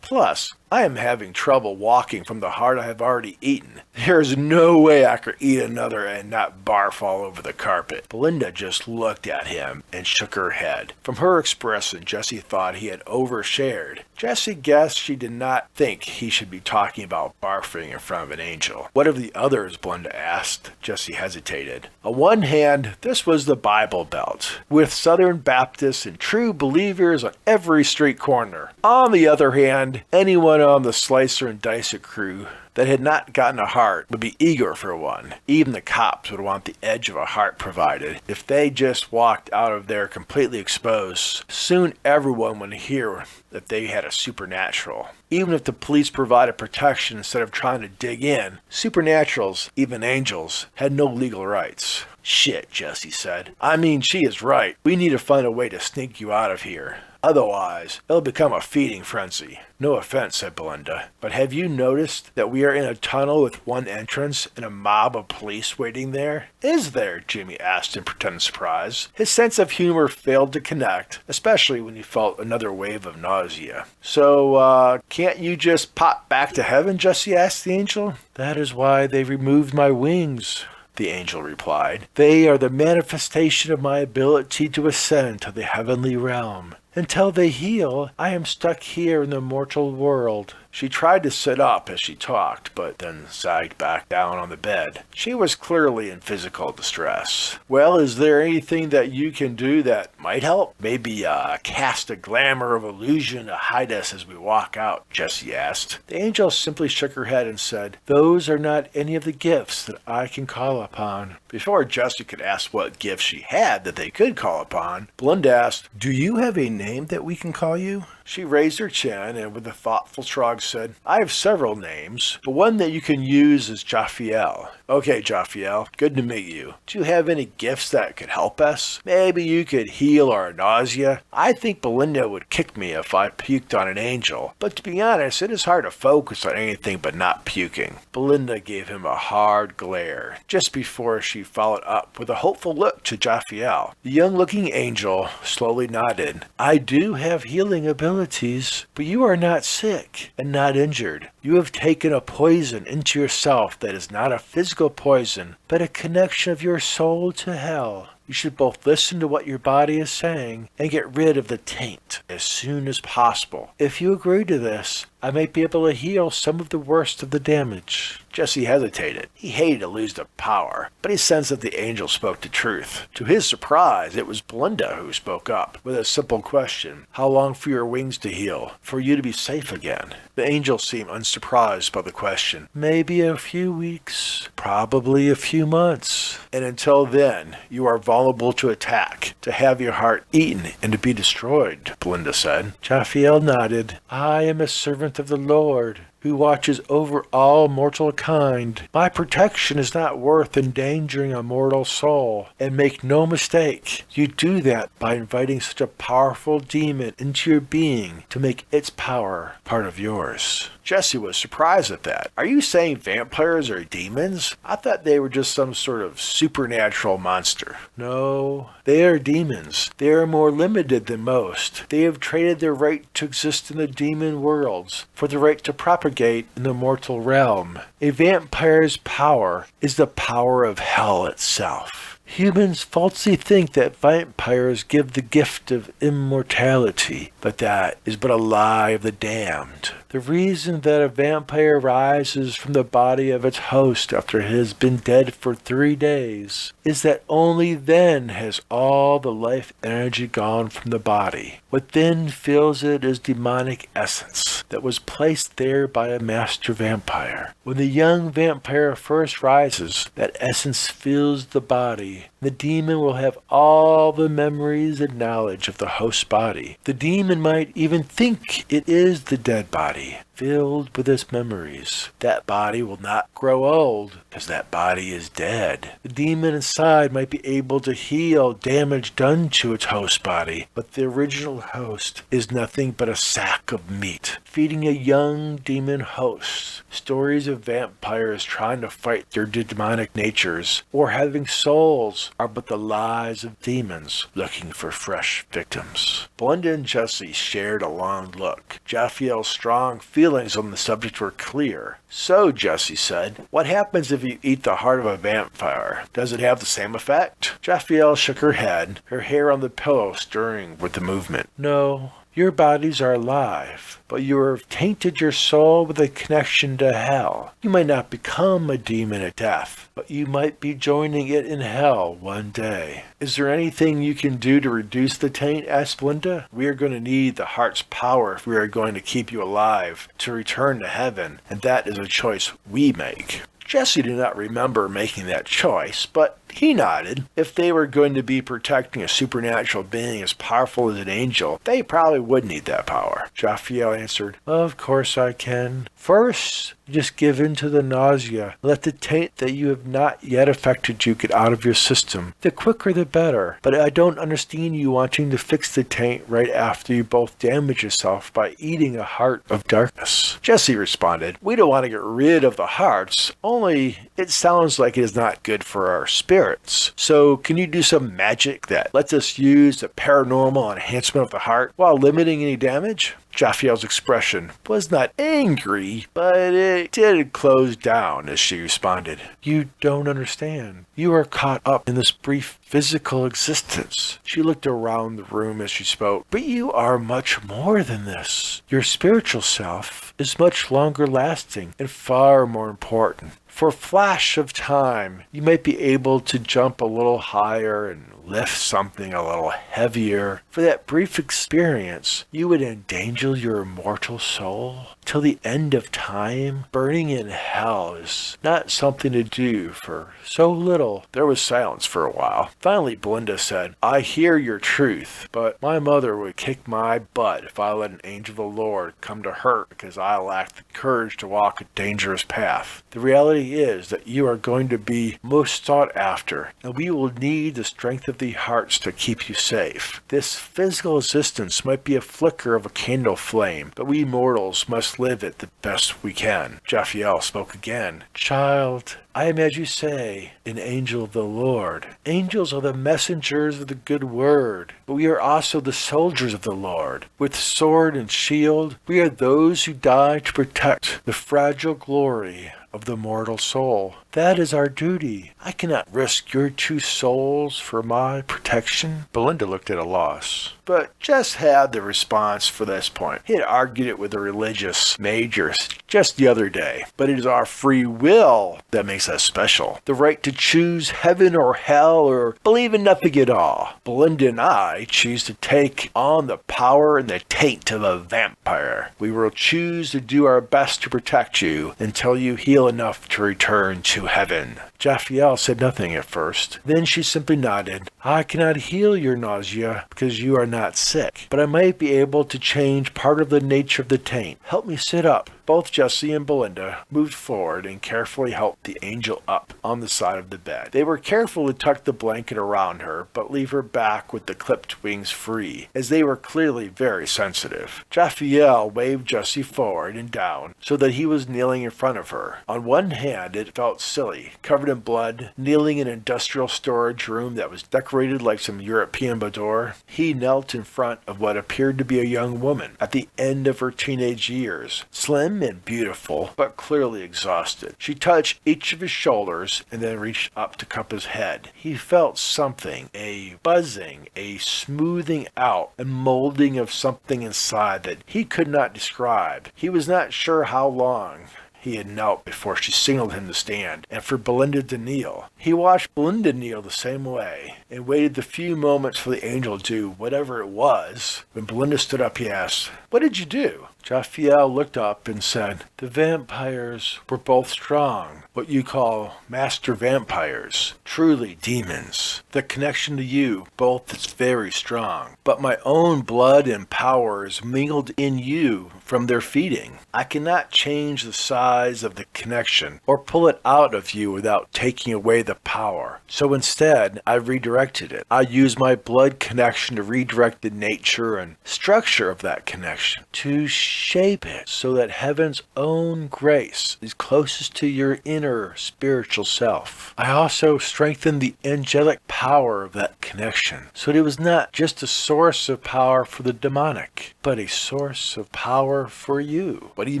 Plus, I am having trouble walking from the heart I have already eaten. There's no way I could eat another and not barf all over the carpet. Belinda just looked at him and shook her head. From her expression, Jesse thought he had overshared. Jesse guessed she did not think he should be talking about barfing in front of an angel. What of the others, Belinda asked. Jesse hesitated. On one hand, this was the Bible Belt, with Southern Baptists and true believers on every street corner. On the other hand, anyone on the Slicer and Dicer crew that had not gotten a heart would be eager for one. Even the cops would want the edge of a heart provided. If they just walked out of there completely exposed, soon everyone would hear that they had a supernatural. Even if the police provided protection instead of trying to dig in, supernaturals, even angels, had no legal rights. Shit, Jesse said. She is right. We need to find a way to sneak you out of here. Otherwise, it'll become a feeding frenzy. No offense, said Belinda, but have you noticed that we are in a tunnel with one entrance and a mob of police waiting there? Is there? Jimmy asked in pretended surprise. His sense of humor failed to connect, especially when he felt another wave of nausea. So, can't you just pop back to heaven? Jesse asked the angel. That is why they removed my wings, the angel replied. They are the manifestation of my ability to ascend to the heavenly realm. Until they heal, I am stuck here in the mortal world. She tried to sit up as she talked, but then sagged back down on the bed. She was clearly in physical distress. Well, is there anything that you can do that might help? Maybe cast a glamour of illusion to hide us as we walk out, Jesse asked. The angel simply shook her head and said, Those are not any of the gifts that I can call upon. Before Jesse could ask what gifts she had that they could call upon, Belinda asked, Do you have a name that we can call you? She raised her chin and with a thoughtful shrug said, I have several names, but one that you can use is Jophiel. Okay, Jophiel, good to meet you. Do you have any gifts that could help us? Maybe you could heal our nausea? I think Belinda would kick me if I puked on an angel, but to be honest, it is hard to focus on anything but not puking. Belinda gave him a hard glare, just before she followed up with a hopeful look to Jophiel. The young-looking angel slowly nodded. I do have healing abilities, but you are not sick and not injured. You have taken a poison into yourself that is not a physical poison, but a connection of your soul to hell. You should both listen to what your body is saying and get rid of the taint as soon as possible. If you agree to this, I might be able to heal some of the worst of the damage. Jesse hesitated. He hated to lose the power, but he sensed that the angel spoke the truth. To his surprise, it was Belinda who spoke up with a simple question. How long for your wings to heal, for you to be safe again? The angel seemed unsurprised by the question. Maybe a few weeks, probably a few months. And until then, you are vulnerable to attack, to have your heart eaten and to be destroyed, Belinda said. Jophiel nodded. I am a servant of the Lord, who watches over all mortal kind. My protection is not worth endangering a mortal soul. And make no mistake, you do that by inviting such a powerful demon into your being to make its power part of yours. Jesse was surprised at that. Are you saying vampires are demons? I thought they were just some sort of supernatural monster. No, they are demons. They are more limited than most. They have traded their right to exist in the demon worlds for the right to propagate in the mortal realm. A vampire's power is the power of hell itself. Humans falsely think that vampires give the gift of immortality, but that is but a lie of the damned. The reason that a vampire rises from the body of its host after it has been dead for 3 days is that only then has all the life energy gone from the body. What then fills it is demonic essence that was placed there by a master vampire. When the young vampire first rises, that essence fills the body. The demon will have all the memories and knowledge of the host body. The demon might even think it is the dead body, filled with its memories. That body will not grow old, because that body is dead. The demon inside might be able to heal damage done to its host body, but the original host is nothing but a sack of meat, feeding a young demon host. Stories of vampires trying to fight their demonic natures, or having souls, are but the lies of demons looking for fresh victims. Belinda and Jesse shared a long look. Jophiel's strong feelings on the subject were clear. So, Jesse said, what happens if you eat the heart of a vampire? Does it have the same effect? Jophiel shook her head, her hair on the pillow stirring with the movement. No. Your bodies are alive, but you have tainted your soul with a connection to hell. You might not become a demon at death, but you might be joining it in hell one day. Is there anything you can do to reduce the taint? Asked Belinda. We are going to need the heart's power if we are going to keep you alive, to return to heaven, and that is a choice we make. Jesse did not remember making that choice, but he nodded. If they were going to be protecting a supernatural being as powerful as an angel, they probably would need that power. Jophiel answered, Of course I can. First, just give in to the nausea. Let the taint that you have not yet affected you get out of your system. The quicker the better. But I don't understand you wanting to fix the taint right after you both damage yourself by eating a heart of darkness. Jesse responded, We don't want to get rid of the hearts, only it sounds like it is not good for our spirits. So can you do some magic that lets us use the paranormal enhancement of the heart while limiting any damage? Jophiel's expression was not angry, but it did close down as she responded. You don't understand. You are caught up in this brief physical existence. She looked around the room as she spoke. But you are much more than this. Your spiritual self is much longer lasting and far more important. For a flash of time, you might be able to jump a little higher and lift something a little heavier. For that brief experience, you would endanger your immortal soul. Till the end of time, burning in hell is not something to do for so little. There was silence for a while. Finally, Belinda said, I hear your truth, but my mother would kick my butt if I let an angel of the Lord come to her because I lacked the courage to walk a dangerous path. The reality is that you are going to be most sought after, and we will need the strength of the hearts to keep you safe. This physical existence might be a flicker of a candle flame, but we mortals must live it the best we can. Jophiel spoke again. Child, I am, as you say, an angel of the Lord. Angels are the messengers of the good word, but we are also the soldiers of the Lord. With sword and shield, we are those who die to protect the fragile glory of the mortal soul. That is our duty. I cannot risk your two souls for my protection. Belinda looked at a loss. But Jess had the response for this point. He had argued it with the religious majors just the other day. But it is our free will that makes us special. The right to choose heaven or hell or believe in nothing at all. Belinda and I choose to take on the power and the taint of a vampire. We will choose to do our best to protect you until you heal enough to return to heaven. Jophiel said nothing at first. Then she simply nodded. I cannot heal your nausea because you are not sick, but I might be able to change part of the nature of the taint. Help me sit up. Both Jesse and Belinda moved forward and carefully helped the angel up on the side of the bed. They were careful to tuck the blanket around her, but leave her back with the clipped wings free, as they were clearly very sensitive. Jophiel waved Jesse forward and down so that he was kneeling in front of her. On one hand, it felt silly, covered in blood, kneeling in an industrial storage room that was decorated like some European boudoir. He knelt in front of what appeared to be a young woman at the end of her teenage years, slim and beautiful, but clearly exhausted. She touched each of his shoulders and then reached up to cup his head. He felt something, a buzzing, a smoothing out, a molding of something inside that he could not describe. He was not sure how long he had knelt before she signaled him to stand, and for Belinda to kneel. He watched Belinda kneel the same way, and waited the few moments for the angel to do whatever it was. When Belinda stood up, he asked, What did you do? Jophiel looked up and said, "The vampires were both strong, what you call master vampires, truly demons. The connection to you both is very strong, but my own blood and power is mingled in you from their feeding. I cannot change the size of the connection or pull it out of you without taking away the power. So instead, I redirected it. I use my blood connection to redirect the nature and structure of that connection, to shape it so that heaven's own grace is closest to your inner spiritual self. I also strengthened the angelic power of that connection, so that it was not just a source of power for the demonic, but a source of power for you." "What do you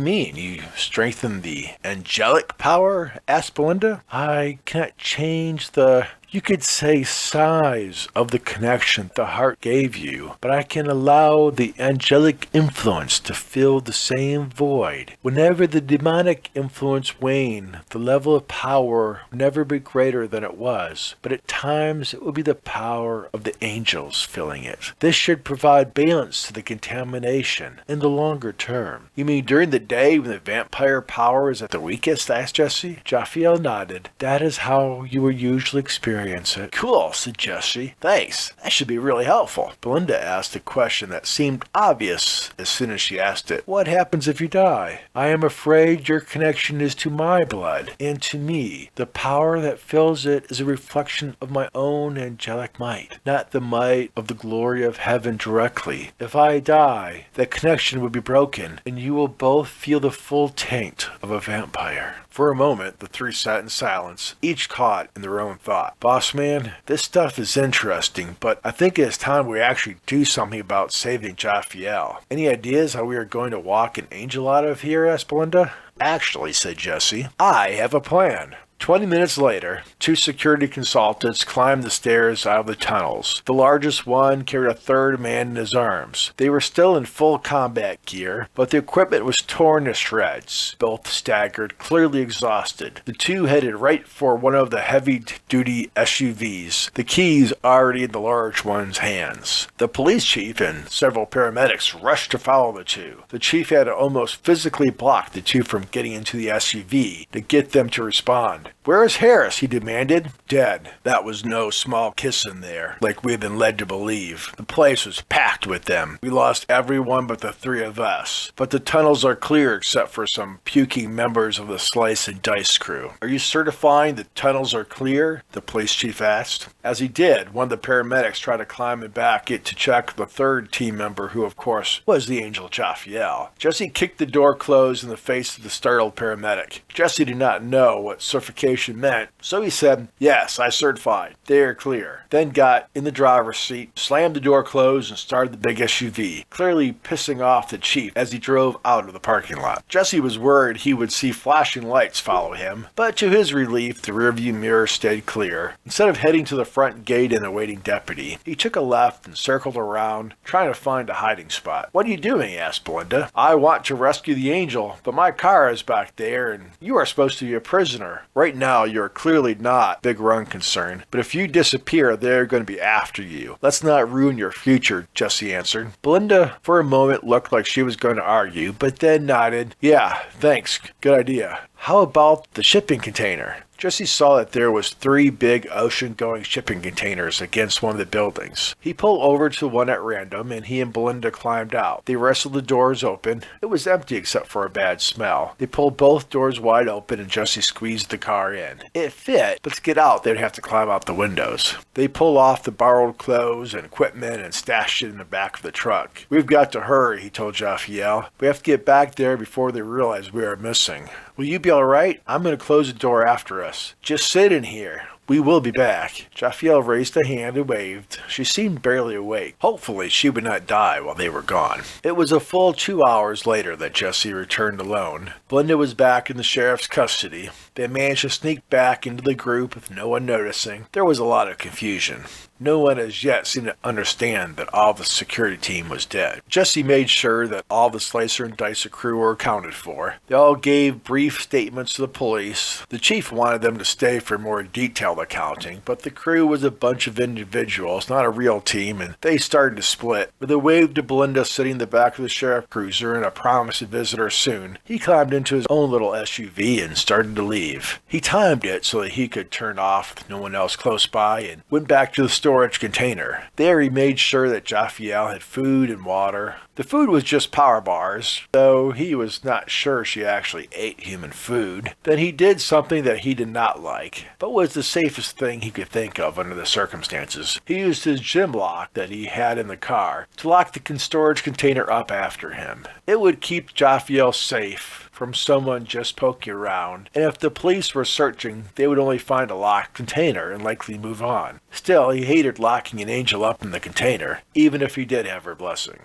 mean? You strengthened the angelic power?" asked Belinda. "I cannot change the, you could say, size of the connection the heart gave you, but I can allow the angelic influence to fill the same void. Whenever the demonic influence wane, the level of power will never be greater than it was, but at times it will be the power of the angels filling it. This should provide balance to the contamination in the longer term." "You mean during the day when the vampire power is at the weakest?" asked Jesse. Jophiel nodded. "That is how you will usually experience it." "Cool," said Jesse. "Thanks. That should be really helpful." Belinda asked a question that seemed obvious as soon as she asked it. "What happens if you die?" "I am afraid your connection is to my blood and to me. The power that fills it is a reflection of my own angelic might, not the might of the glory of heaven directly. If I die, that connection will be broken, and you will both feel the full taint of a vampire." For a moment, the three sat in silence, each caught in their own thought. "Boss man, this stuff is interesting, but I think it's time we actually do something about saving Jophiel. Any ideas how we are going to walk an angel out of here?" asked Belinda. "Actually," said Jesse, "I have a plan." 20 minutes later, two security consultants climbed the stairs out of the tunnels. The largest one carried a third man in his arms. They were still in full combat gear, but the equipment was torn to shreds. Both staggered, clearly exhausted. The two headed right for one of the heavy-duty SUVs, the keys already in the large one's hands. The police chief and several paramedics rushed to follow the two. The chief had to almost physically block the two from getting into the SUV to get them to respond. "Where is Harris?" he demanded. "Dead. That was no small kiss in there, like we've been led to believe. The place was packed with them. We lost everyone but the three of us. But the tunnels are clear except for some puking members of the Slice and Dice crew." "Are you certifying the tunnels are clear?" the police chief asked. As he did, one of the paramedics tried to climb back it to check the third team member, who of course was the angel Jophiel. Jesse kicked the door closed in the face of the startled paramedic. Jesse did not know what certification meant, so he said, "Yes, I certified. They are clear." Then got in the driver's seat, slammed the door closed, and started the big SUV, clearly pissing off the chief as he drove out of the parking lot. Jesse was worried he would see flashing lights follow him, but to his relief, the rearview mirror stayed clear. Instead of heading to the front gate and awaiting deputy, he took a left and circled around, trying to find a hiding spot. "What are you doing?" asked Belinda. "I want to rescue the angel, but my car is back there, and you are supposed to be a prisoner. Right now, you're clearly not big run concerned, but if you disappear, they're going to be after you. Let's not ruin your future," Jesse answered. Belinda, for a moment, looked like she was going to argue, but then nodded. "Yeah, thanks. Good idea. How about the shipping container?" Jesse saw that there was 3 big ocean-going shipping containers against one of the buildings. He pulled over to one at random, and he and Belinda climbed out. They wrestled the doors open. It was empty except for a bad smell. They pulled both doors wide open, and Jesse squeezed the car in. It fit, but to get out, they'd have to climb out the windows. They pulled off the borrowed clothes and equipment and stashed it in the back of the truck. "We've got to hurry," he told Jophiel. "We have to get back there before they realize we are missing. Will you be all right? I'm going to close the door after us. Just sit in here. We will be back." Jophiel raised a hand and waved. She seemed barely awake. Hopefully she would not die while they were gone. It was a full 2 hours later that Jesse returned alone. Belinda was back in the sheriff's custody. They managed to sneak back into the group with no one noticing. There was a lot of confusion. No one as yet seemed to understand that all the security team was dead. Jesse made sure that all the Slicer and Dicer crew were accounted for. They all gave brief statements to the police. The chief wanted them to stay for more detailed accounting, but the crew was a bunch of individuals, not a real team, and they started to split. With a wave to Belinda sitting in the back of the sheriff cruiser and a promise to visit her soon, he climbed into his own little SUV and started to leave. He timed it so that he could turn off with no one else close by and went back to the storage container. There he made sure that Jophiel had food and water. The food was just power bars, though he was not sure she actually ate human food. Then he did something that he did not like, but was the safest thing he could think of under the circumstances. He used his gym lock that he had in the car to lock the storage container up after him. It would keep Jophiel safe from someone just poking around, and if the police were searching, they would only find a locked container and likely move on. Still, he hated locking an angel up in the container, even if he did have her blessing.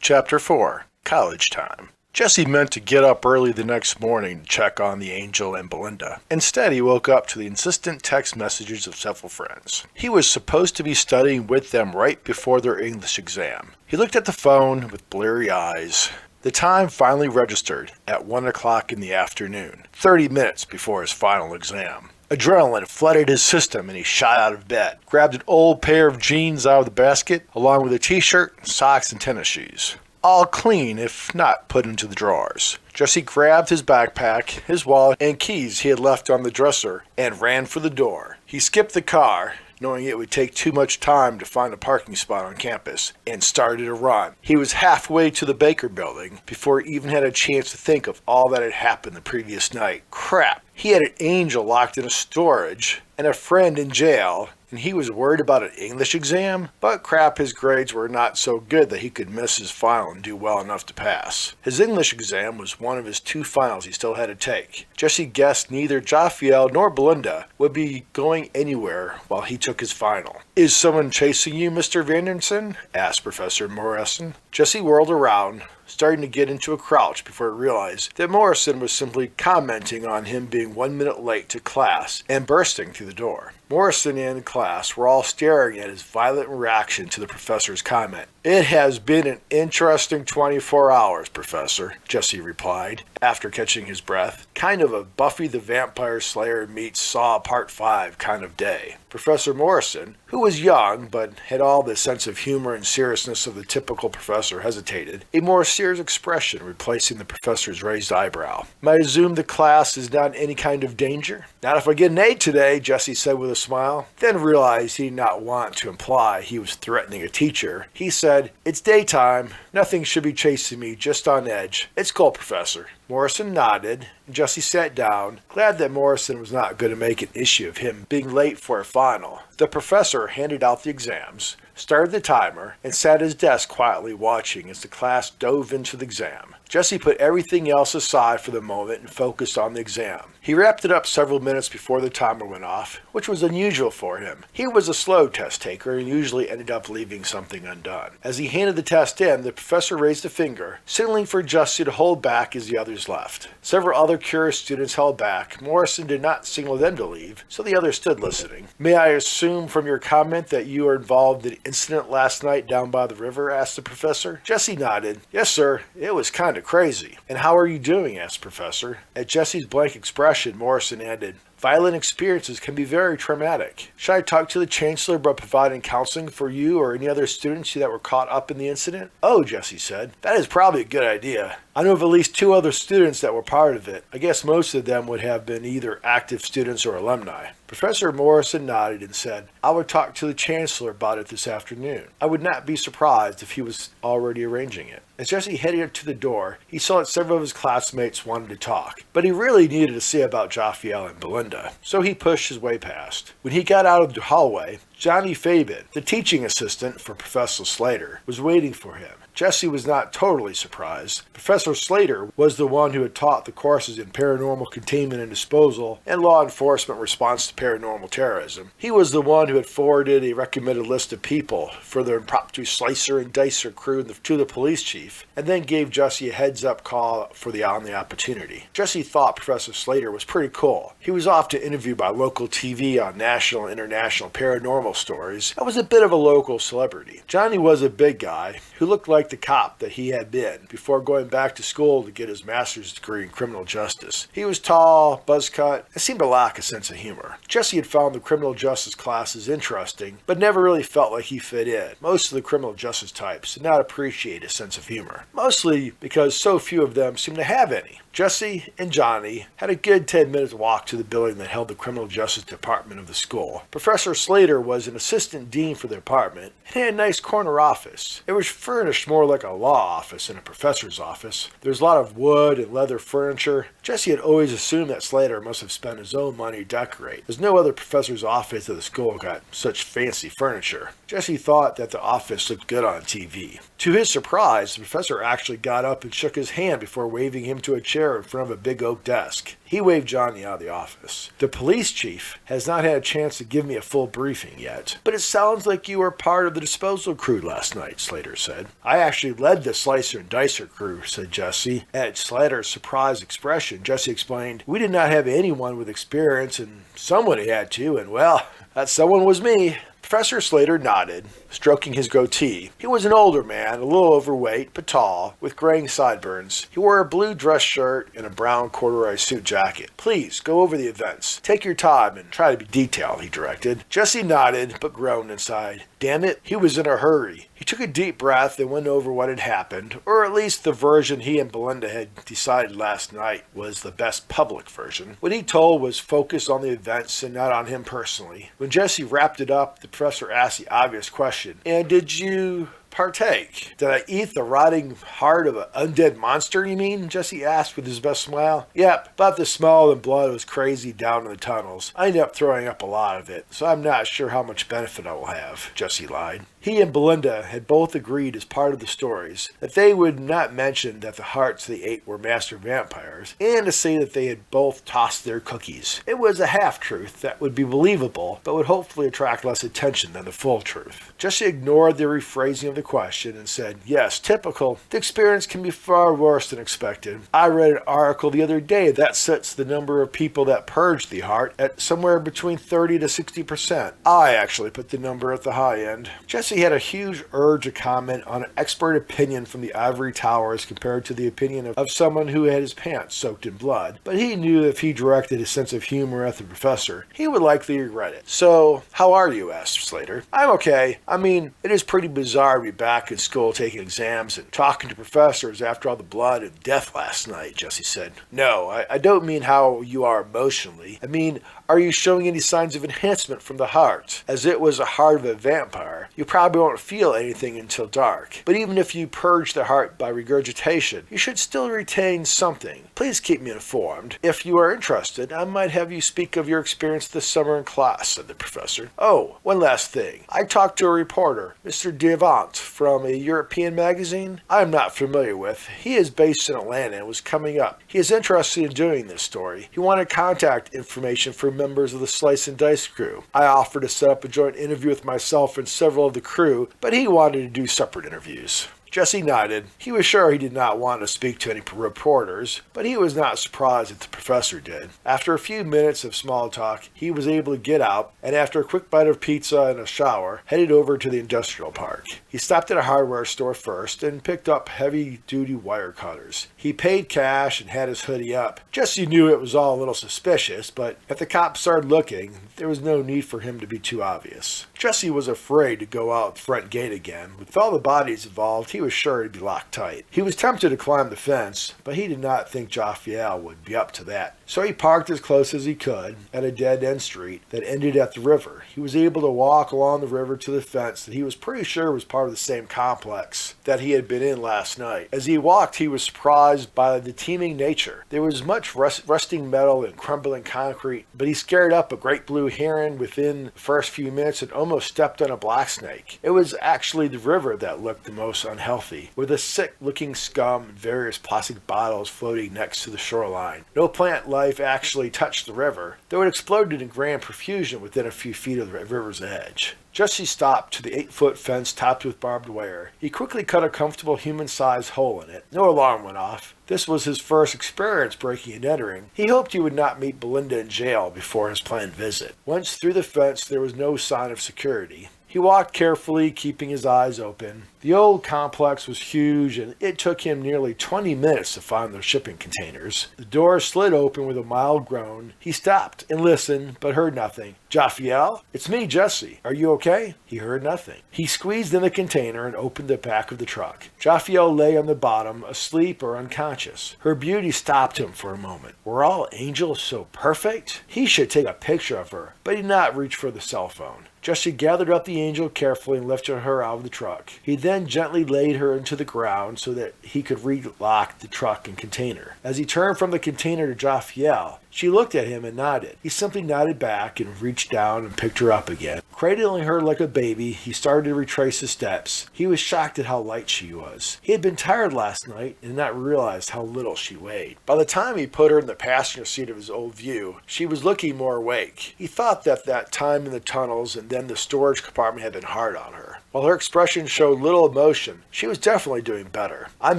Chapter 4. College Time. Jesse meant to get up early the next morning to check on the angel and Belinda. Instead, he woke up to the insistent text messages of several friends. He was supposed to be studying with them right before their English exam. He looked at the phone with bleary eyes. The time finally registered at 1 o'clock in the afternoon, 30 minutes before his final exam. Adrenaline flooded his system and he shot out of bed, grabbed an old pair of jeans out of the basket, along with a t-shirt, socks, and tennis shoes. All clean, if not put into the drawers. Jesse grabbed his backpack, his wallet, and keys he had left on the dresser, and ran for the door. He skipped the car, knowing it would take too much time to find a parking spot on campus, and started a run. He was halfway to the Baker building before he even had a chance to think of all that had happened the previous night. Crap. He had an angel locked in a storage and a friend in jail, and he was worried about an English exam? But crap, his grades were not so good that he could miss his final and do well enough to pass. His English exam was one of his 2 finals he still had to take. Jesse guessed neither Jophiel nor Belinda would be going anywhere while he took his final. "Is someone chasing you, Mr. Vanderson?" asked Professor Morrison. Jesse whirled around, starting to get into a crouch before he realized that Morrison was simply commenting on him being 1 minute late to class and bursting through the door. Morrison and the class were all staring at his violent reaction to the professor's comment. "It has been an interesting 24 hours, Professor," Jesse replied, after catching his breath. Kind of a Buffy the Vampire Slayer meets Saw Part 5 kind of day. Professor Morrison, who was young but had all the sense of humor and seriousness of the typical professor, hesitated, a more serious expression replacing the professor's raised eyebrow. "Might assume the class is not in any kind of danger?" "Not if I get an A today," Jesse said with a smile, then realized he did not want to imply he was threatening a teacher. He said, "It's daytime. Nothing should be chasing me, just on edge. It's cool, Professor." Morrison nodded, and Jesse sat down, glad that Morrison was not going to make an issue of him being late for a final. The professor handed out the exams, started the timer, and sat at his desk quietly watching as the class dove into the exam. Jesse put everything else aside for the moment and focused on the exam. He wrapped it up several minutes before the timer went off, which was unusual for him. He was a slow test taker and usually ended up leaving something undone. As he handed the test in, the professor raised a finger, signaling for Jesse to hold back as the others left. Several other curious students held back. Morrison did not signal them to leave, so the others stood listening. "May I assume from your comment that you were involved in an incident last night down by the river?" asked the professor. Jesse nodded. "Yes, sir. It was kind of crazy." "And how are you doing?" asked the professor. At Jesse's blank expression, Morrison added, "Violent experiences can be very traumatic. Should I talk to the Chancellor about providing counseling for you or any other students that were caught up in the incident?" "Oh," Jesse said, "that is probably a good idea. I know of at least 2 other students that were part of it. I guess most of them would have been either active students or alumni." Professor Morrison nodded and said, "I would talk to the Chancellor about it this afternoon. I would not be surprised if he was already arranging it." As Jesse headed to the door, he saw that several of his classmates wanted to talk, but he really needed to see about Jophiel and Belinda, so he pushed his way past. When he got out of the hallway, Johnny Fabin, the teaching assistant for Professor Slater, was waiting for him. Jesse was not totally surprised. Professor Slater was the one who had taught the courses in paranormal containment and disposal and law enforcement response to paranormal terrorism. He was the one who had forwarded a recommended list of people for the impromptu slicer and dicer crew to the police chief, and then gave Jesse a heads-up call on the opportunity. Jesse thought Professor Slater was pretty cool. He was often interviewed by local TV on national and international paranormal stories and was a bit of a local celebrity. Johnny was a big guy who looked like the cop that he had been before going back to school to get his master's degree in criminal justice. He was tall, buzz-cut, and seemed to lack a sense of humor. Jesse had found the criminal justice classes interesting, but never really felt like he fit in. Most of the criminal justice types did not appreciate a sense of humor, mostly because so few of them seemed to have any. Jesse and Johnny had a good 10-minute walk to the building that held the criminal justice department of the school. Professor Slater was an assistant dean for the department and had a nice corner office. It was furnished more like a law office than a professor's office. There was a lot of wood and leather furniture. Jesse had always assumed that Slater must have spent his own money to decorate, as no other professor's office at the school got such fancy furniture. Jesse thought that the office looked good on TV. To his surprise, the professor actually got up and shook his hand before waving him to a chair in front of a big oak desk. He waved Johnny out of the office. The police chief has not had a chance to give me a full briefing yet, but it sounds like you were part of the disposal crew last night, Slater said. I actually led the slicer and dicer crew, said Jesse. At Slater's surprised expression, Jesse explained, we did not have anyone with experience and someone had to, and well, that someone was me. Professor Slater nodded, stroking his goatee. He was an older man, a little overweight, but tall, with graying sideburns. He wore a blue dress shirt and a brown corduroy suit jacket. Please, go over the events. Take your time and try to be detailed, he directed. Jesse nodded, but groaned inside. Damn it, he was in a hurry. He took a deep breath and went over what had happened, or at least the version he and Belinda had decided last night was the best public version. What he told was focused on the events and not on him personally. When Jesse wrapped it up, the professor asked the obvious question, and did you partake? Did I eat the rotting heart of an undead monster, you mean? Jesse asked with his best smile. Yep, but the smell and blood was crazy down in the tunnels. I ended up throwing up a lot of it, so I'm not sure how much benefit I will have, Jesse lied. He and Belinda had both agreed as part of the stories that they would not mention that the hearts they ate were master vampires, and to say that they had both tossed their cookies. It was a half-truth that would be believable, but would hopefully attract less attention than the full truth. Jesse ignored the rephrasing of the question and said, yes, typical. The experience can be far worse than expected. I read an article the other day that sets the number of people that purged the heart at somewhere between 30 to 60%. I actually put the number at the high end. Jesse had a huge urge to comment on an expert opinion from the ivory towers compared to the opinion of someone who had his pants soaked in blood, but he knew if he directed his sense of humor at the professor, he would likely regret it. So, how are you? Asked Slater. I'm okay. I mean, it is pretty bizarre to be back in school taking exams and talking to professors after all the blood and death last night, Jesse said. No, I don't mean how you are emotionally. I mean, are you showing any signs of enhancement from the heart? As it was a heart of a vampire, you probably won't feel anything until dark. But even if you purge the heart by regurgitation, you should still retain something. Please keep me informed. If you are interested, I might have you speak of your experience this summer in class, said the professor. Oh, one last thing. I talked to a reporter, Mr. Devant, from a European magazine I am not familiar with. He is based in Atlanta and was coming up. He is interested in doing this story. He wanted contact information for members of the Slice and Dice crew. I offered to set up a joint interview with myself and several of the crew, but he wanted to do separate interviews. Jesse nodded. He was sure he did not want to speak to any reporters, but he was not surprised that the professor did. After a few minutes of small talk, he was able to get out, and after a quick bite of pizza and a shower, headed over to the industrial park. He stopped at a hardware store first and picked up heavy-duty wire cutters. He paid cash and had his hoodie up. Jesse knew it was all a little suspicious, but if the cops started looking, there was no need for him to be too obvious. Jesse was afraid to go out the front gate again. With all the bodies involved, he was sure he'd be locked tight. He was tempted to climb the fence, but he did not think Jophiel would be up to that. So he parked as close as he could at a dead-end street that ended at the river. He was able to walk along the river to the fence that he was pretty sure was part of the same complex. that he had been in last night. As he walked, he was surprised by the teeming nature. There was much rusting metal and crumbling concrete, but he scared up a great blue heron within the first few minutes and almost stepped on a black snake. It was actually the river that looked the most unhealthy, with a sick-looking scum and various plastic bottles floating next to the shoreline. No plant life actually touched the river, though it exploded in grand profusion within a few feet of the river's edge. Jesse stopped to the 8-foot fence topped with barbed wire. He quickly cut a comfortable human-sized hole in it. No alarm went off. This was his first experience breaking and entering. He hoped he would not meet Belinda in jail before his planned visit. Once through the fence, there was no sign of security. He walked carefully, keeping his eyes open. The old complex was huge, and it took him nearly 20 minutes to find the shipping containers. The door slid open with a mild groan. He stopped and listened, but heard nothing. "Jophiel? It's me, Jesse. Are you okay?" He heard nothing. He squeezed in the container and opened the back of the truck. Jophiel lay on the bottom, asleep or unconscious. Her beauty stopped him for a moment. Were all angels so perfect? He should take a picture of her, but he did not reach for the cell phone. Jesse gathered up the angel carefully and lifted her out of the truck. He then gently laid her into the ground so that he could relock the truck and container. As he turned from the container to Jophiel, she looked at him and nodded. He simply nodded back and reached down and picked her up again. Cradling her like a baby, he started to retrace his steps. He was shocked at how light she was. He had been tired last night and not realized how little she weighed. By the time he put her in the passenger seat of his old View, she was looking more awake. He thought that time in the tunnels and then the storage compartment had been hard on her. While her expression showed little emotion, she was definitely doing better. "I'm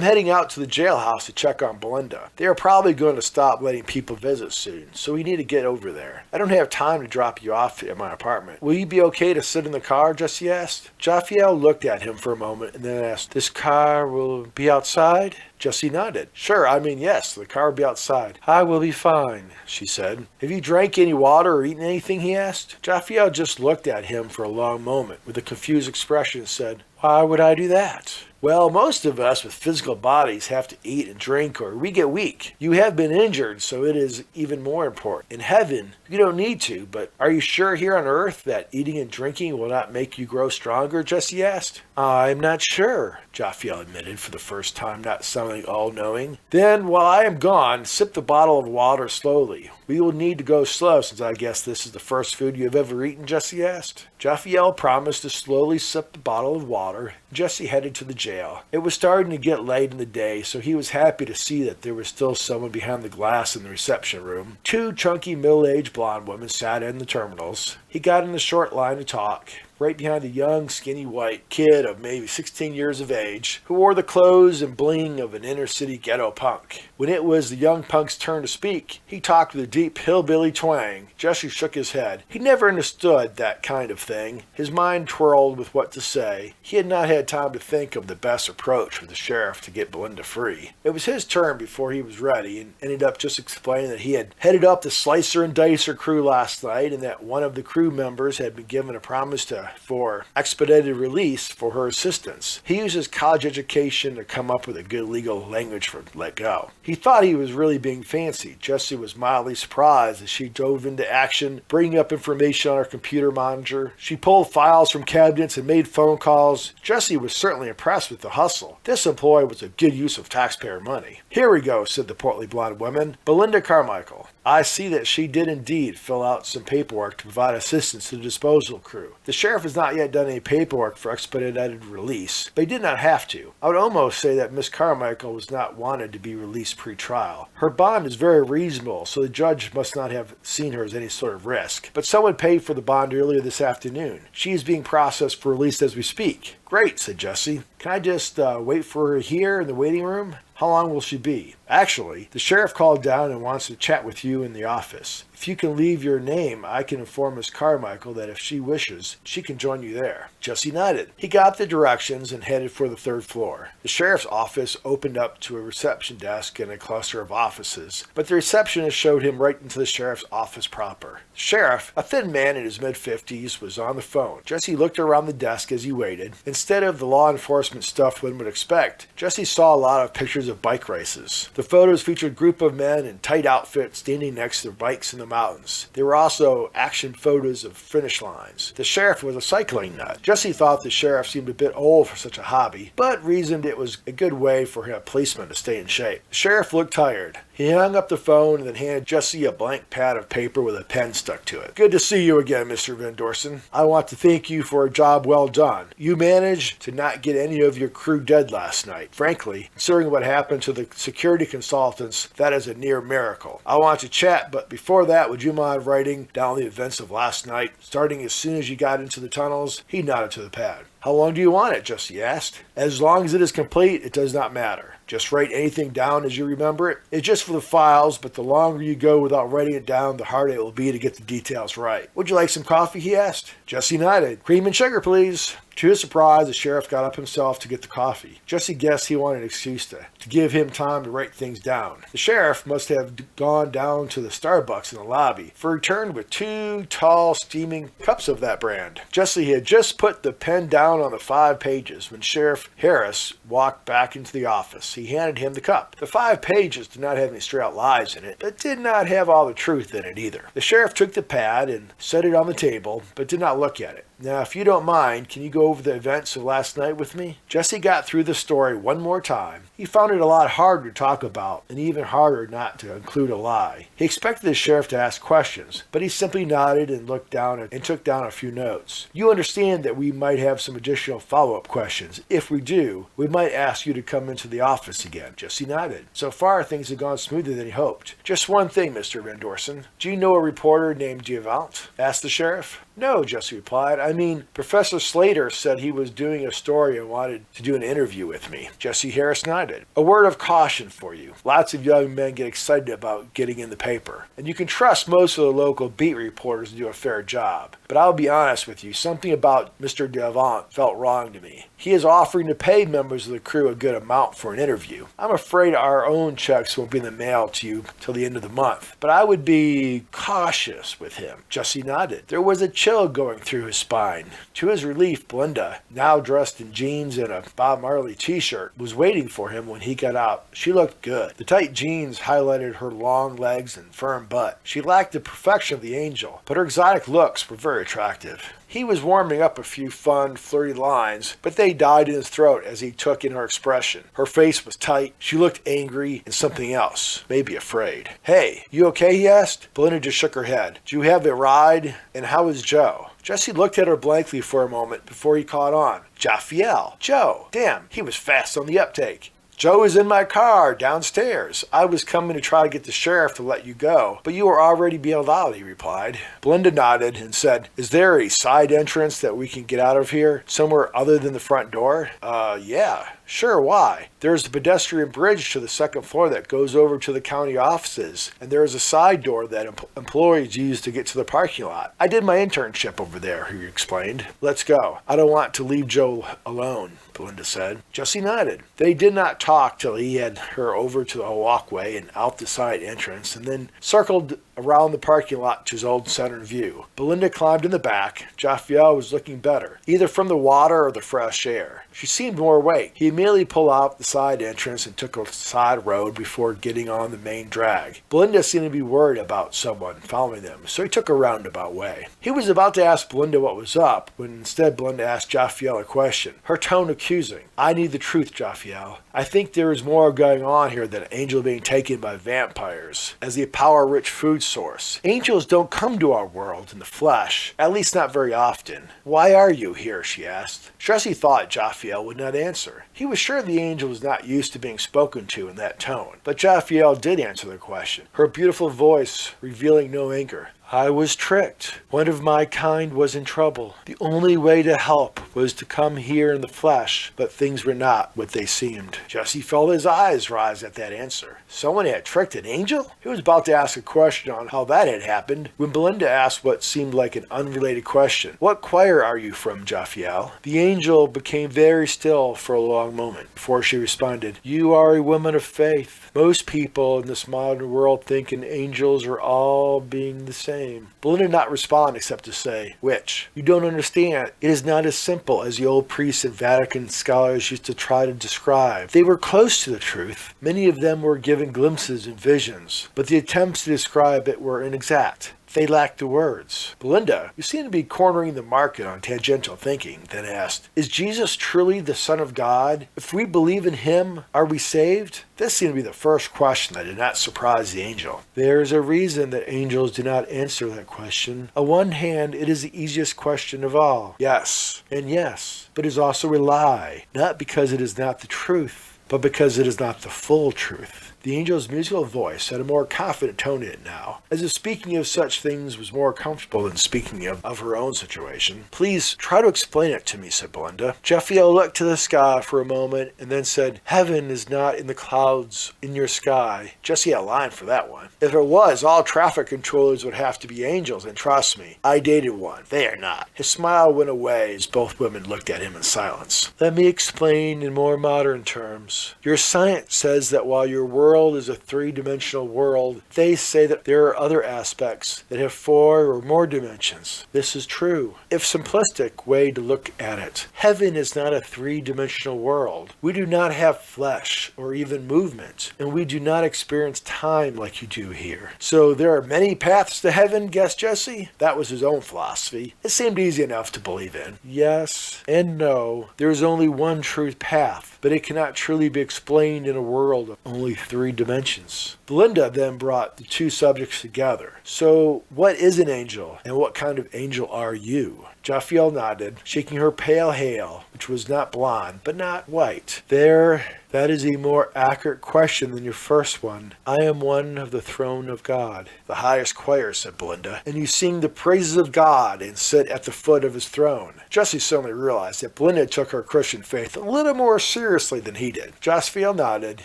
heading out to the jailhouse to check on Belinda. They are probably going to stop letting people visit soon, so we need to get over there. I don't have time to drop you off at my apartment. Will you be okay to sit in the car?" Jesse asked. Jophiel looked at him for a moment and then asked, "This car will be outside?" Jesse nodded. Yes, the car will be outside." "I will be fine," she said. "Have you drank any water or eaten anything?" he asked. Jophiel just looked at him for a long moment with a confused expression and said, "Why would I do that?" "Well, most of us with physical bodies have to eat and drink or we get weak. You have been injured, so it is even more important. In heaven, you don't need to, but are you sure here on earth that eating and drinking will not make you grow stronger?" Jesse asked. "I'm not sure," Jophiel admitted, for the first time not sounding all-knowing. "Then, while I am gone, sip the bottle of water slowly. We will need to go slow since I guess this is the first food you have ever eaten," Jesse asked. Jophiel promised to slowly sip the bottle of water. Jesse headed to the jail. It was starting to get late in the day, so he was happy to see that there was still someone behind the glass in the reception room. 2 chunky middle-aged blonde women sat in the terminals. He got in the short line to talk, right behind a young, skinny white kid of maybe 16 years of age, who wore the clothes and bling of an inner-city ghetto punk. When it was the young punk's turn to speak, he talked with a deep hillbilly twang. Jesse shook his head. He never understood that kind of thing. His mind twirled with what to say. He had not had time to think of the best approach for the sheriff to get Belinda free. It was his turn before he was ready, and ended up just explaining that he had headed up the Slicer and Dicer crew last night, and that one of the crew members had been given a promise for expedited release for her assistance. He used his college education to come up with a good legal language for let go. He thought he was really being fancy. Jesse was mildly surprised as she dove into action, bringing up information on her computer monitor. She pulled files from cabinets and made phone calls. Jesse was certainly impressed with the hustle. This employee was a good use of taxpayer money. "Here we go," said the portly blonde woman. "Belinda Carmichael. I see that she did indeed fill out some paperwork to provide assistance to the disposal crew. The sheriff has not yet done any paperwork for expedited release, but he did not have to. I would almost say that Miss Carmichael was not wanted to be released pre-trial. Her bond is very reasonable, so the judge must not have seen her as any sort of risk. But someone paid for the bond earlier this afternoon. She is being processed for release as we speak." "Great," said Jesse. "Can I just wait for her here in the waiting room? How long will she be?" "Actually, the sheriff called down and wants to chat with you in the office. If you can leave your name, I can inform Miss Carmichael that if she wishes, she can join you there." Jesse nodded. He got the directions and headed for the 3rd floor. The sheriff's office opened up to a reception desk and a cluster of offices, but the receptionist showed him right into the sheriff's office proper. The sheriff, a thin man in his mid-50s, was on the phone. Jesse looked around the desk as he waited. Instead of the law enforcement stuff one would expect, Jesse saw a lot of pictures of bike races. The photos featured a group of men in tight outfits standing next to their bikes in the mountains. There were also action photos of finish lines. The sheriff was a cycling nut. Jesse thought the sheriff seemed a bit old for such a hobby, but reasoned it was a good way for a policeman to stay in shape. The sheriff looked tired. He hung up the phone and then handed Jesse a blank pad of paper with a pen stuck to it. Good to see you again, Mr. Van Dorsen. I want to thank you for a job well done. You managed to not get any of your crew dead last night. Frankly, considering what happened to the security consultants, that is a near miracle. I want to chat, but before that, would you mind writing down the events of last night, starting as soon as you got into the tunnels? He nodded to the pad. How long do you want it? Jesse asked. As long as it is complete, it does not matter. Just write anything down as you remember it. It's just for the files, but the longer you go without writing it down, the harder it will be to get the details right. Would you like some coffee? He asked. Jesse nodded. Cream and sugar, please. To his surprise, the sheriff got up himself to get the coffee. Jesse guessed he wanted an excuse to give him time to write things down. The sheriff must have gone down to the Starbucks in the lobby, for he returned with 2 tall, steaming cups of that brand. Jesse had just put the pen down on the 5 pages when Sheriff Harris walked back into the office. He handed him the cup. The 5 pages did not have any straight-out lies in it, but did not have all the truth in it either. The sheriff took the pad and set it on the table, but did not look at it. Now, if you don't mind, can you go over the events of last night with me? Jesse got through the story one more time. He found it a lot harder to talk about, and even harder not to include a lie. He expected the sheriff to ask questions, but he simply nodded and looked down and took down a few notes. You understand that we might have some additional follow-up questions. If we do, we might ask you to come into the office again. Jesse nodded. So far, things have gone smoother than he hoped. Just one thing, Mr. Van Dorsen. Do you know a reporter named Gil? Asked the sheriff. No, Jesse replied. I mean, Professor Slater said he was doing a story and wanted to do an interview with me. Jesse Harris nodded. A word of caution for you. Lots of young men get excited about getting in the paper, and you can trust most of the local beat reporters to do a fair job. But I'll be honest with you, something about Mr. Devant felt wrong to me. He is offering to pay members of the crew a good amount for an interview. I'm afraid our own checks won't be in the mail to you till the end of the month, but I would be cautious with him. Jesse nodded. There was a chill going through his spine. To his relief, Belinda, now dressed in jeans and a Bob Marley t-shirt, was waiting for him when he got out. She looked good. The tight jeans highlighted her long legs and firm butt. She lacked the perfection of the angel, but her exotic looks were very attractive. He was warming up a few fun, flirty lines, but they died in his throat as he took in her expression. Her face was tight. She looked angry and something else, maybe afraid. Hey, you okay? He asked. Belinda just shook her head. Do you have a ride? And how is Joe? Jesse looked at her blankly for a moment before he caught on. Jophiel. Joe. Damn, he was fast on the uptake. Joe is in my car downstairs. I was coming to try to get the sheriff to let you go, but you were already bailed out, he replied. Belinda nodded and said, Is there a side entrance that we can get out of here, somewhere other than the front door? Yeah. Sure, why? There's the pedestrian bridge to the second floor that goes over to the county offices, and there is a side door that employees use to get to the parking lot. I did my internship over there, he explained. Let's go. I don't want to leave Joe alone, Belinda said. Jesse nodded. They did not talk till he had her over to the walkway and out the side entrance, and then circled around the parking lot to his old center view. Belinda climbed in the back. Jophiel was looking better, either from the water or the fresh air. She seemed more awake. He immediately pulled out the side entrance and took a side road before getting on the main drag. Belinda seemed to be worried about someone following them, so he took a roundabout way. He was about to ask Belinda what was up, when instead Belinda asked Jophiel a question, her tone accusing. I need the truth, Jophiel. I think there is more going on here than an angel being taken by vampires as the power-rich food source. Angels don't come to our world in the flesh, at least not very often. Why are you here? She asked. Jesse thought Jophiel would not answer. He was sure the angel was not used to being spoken to in that tone, but Jophiel did answer the question, her beautiful voice revealing no anger. I was tricked. One of my kind was in trouble. The only way to help was to come here in the flesh, but things were not what they seemed. Jesse felt his eyes rise at that answer. Someone had tricked an angel? He was about to ask a question on how that had happened when Belinda asked what seemed like an unrelated question. What choir are you from, Jophiel? The angel became very still for a long moment before she responded, You are a woman of faith. Most people in this modern world think angels are all being the same. same. Belinda did not respond except to say, which? You don't understand. It is not as simple as the old priests and Vatican scholars used to try to describe. They were close to the truth. Many of them were given glimpses and visions, but the attempts to describe it were inexact. They lacked the words. Belinda, you seem to be cornering the market on tangential thinking, then asked, is Jesus truly the Son of God? If we believe in him, are we saved? This seemed to be the first question that did not surprise the angel. There is a reason that angels do not answer that question. On one hand, it is the easiest question of all. Yes, and yes, but it is also a lie, not because it is not the truth, but because it is not the full truth. The angel's musical voice had a more confident tone in it now, as if speaking of such things was more comfortable than speaking of her own situation. Please try to explain it to me, said Belinda. Jophiel looked to the sky for a moment and then said, heaven is not in the clouds in your sky. Jesse had a line for that one. If it was, all traffic controllers would have to be angels, and trust me, I dated one. They are not. His smile went away as both women looked at him in silence. Let me explain in more modern terms. Your science says that while your world is a three-dimensional world, they say that there are other aspects that have 4 or more dimensions. This is true. If simplistic way to look at it, heaven is not a three-dimensional world. We do not have flesh or even movement, and we do not experience time like you do here. So there are many paths to heaven, guessed Jesse. That was his own philosophy. It seemed easy enough to believe in. Yes and no. There is only one truth path, but it cannot truly be explained in a world of only 3 dimensions. Belinda then brought the two subjects together. So, what is an angel, and what kind of angel are you? Jophiel nodded, shaking her pale hair, which was not blonde, but not white. That is a more accurate question than your first one. I am one of the throne of God. The highest choir, said Belinda, and you sing the praises of God and sit at the foot of his throne. Jesse suddenly realized that Belinda took her Christian faith a little more seriously than he did. Jophiel nodded.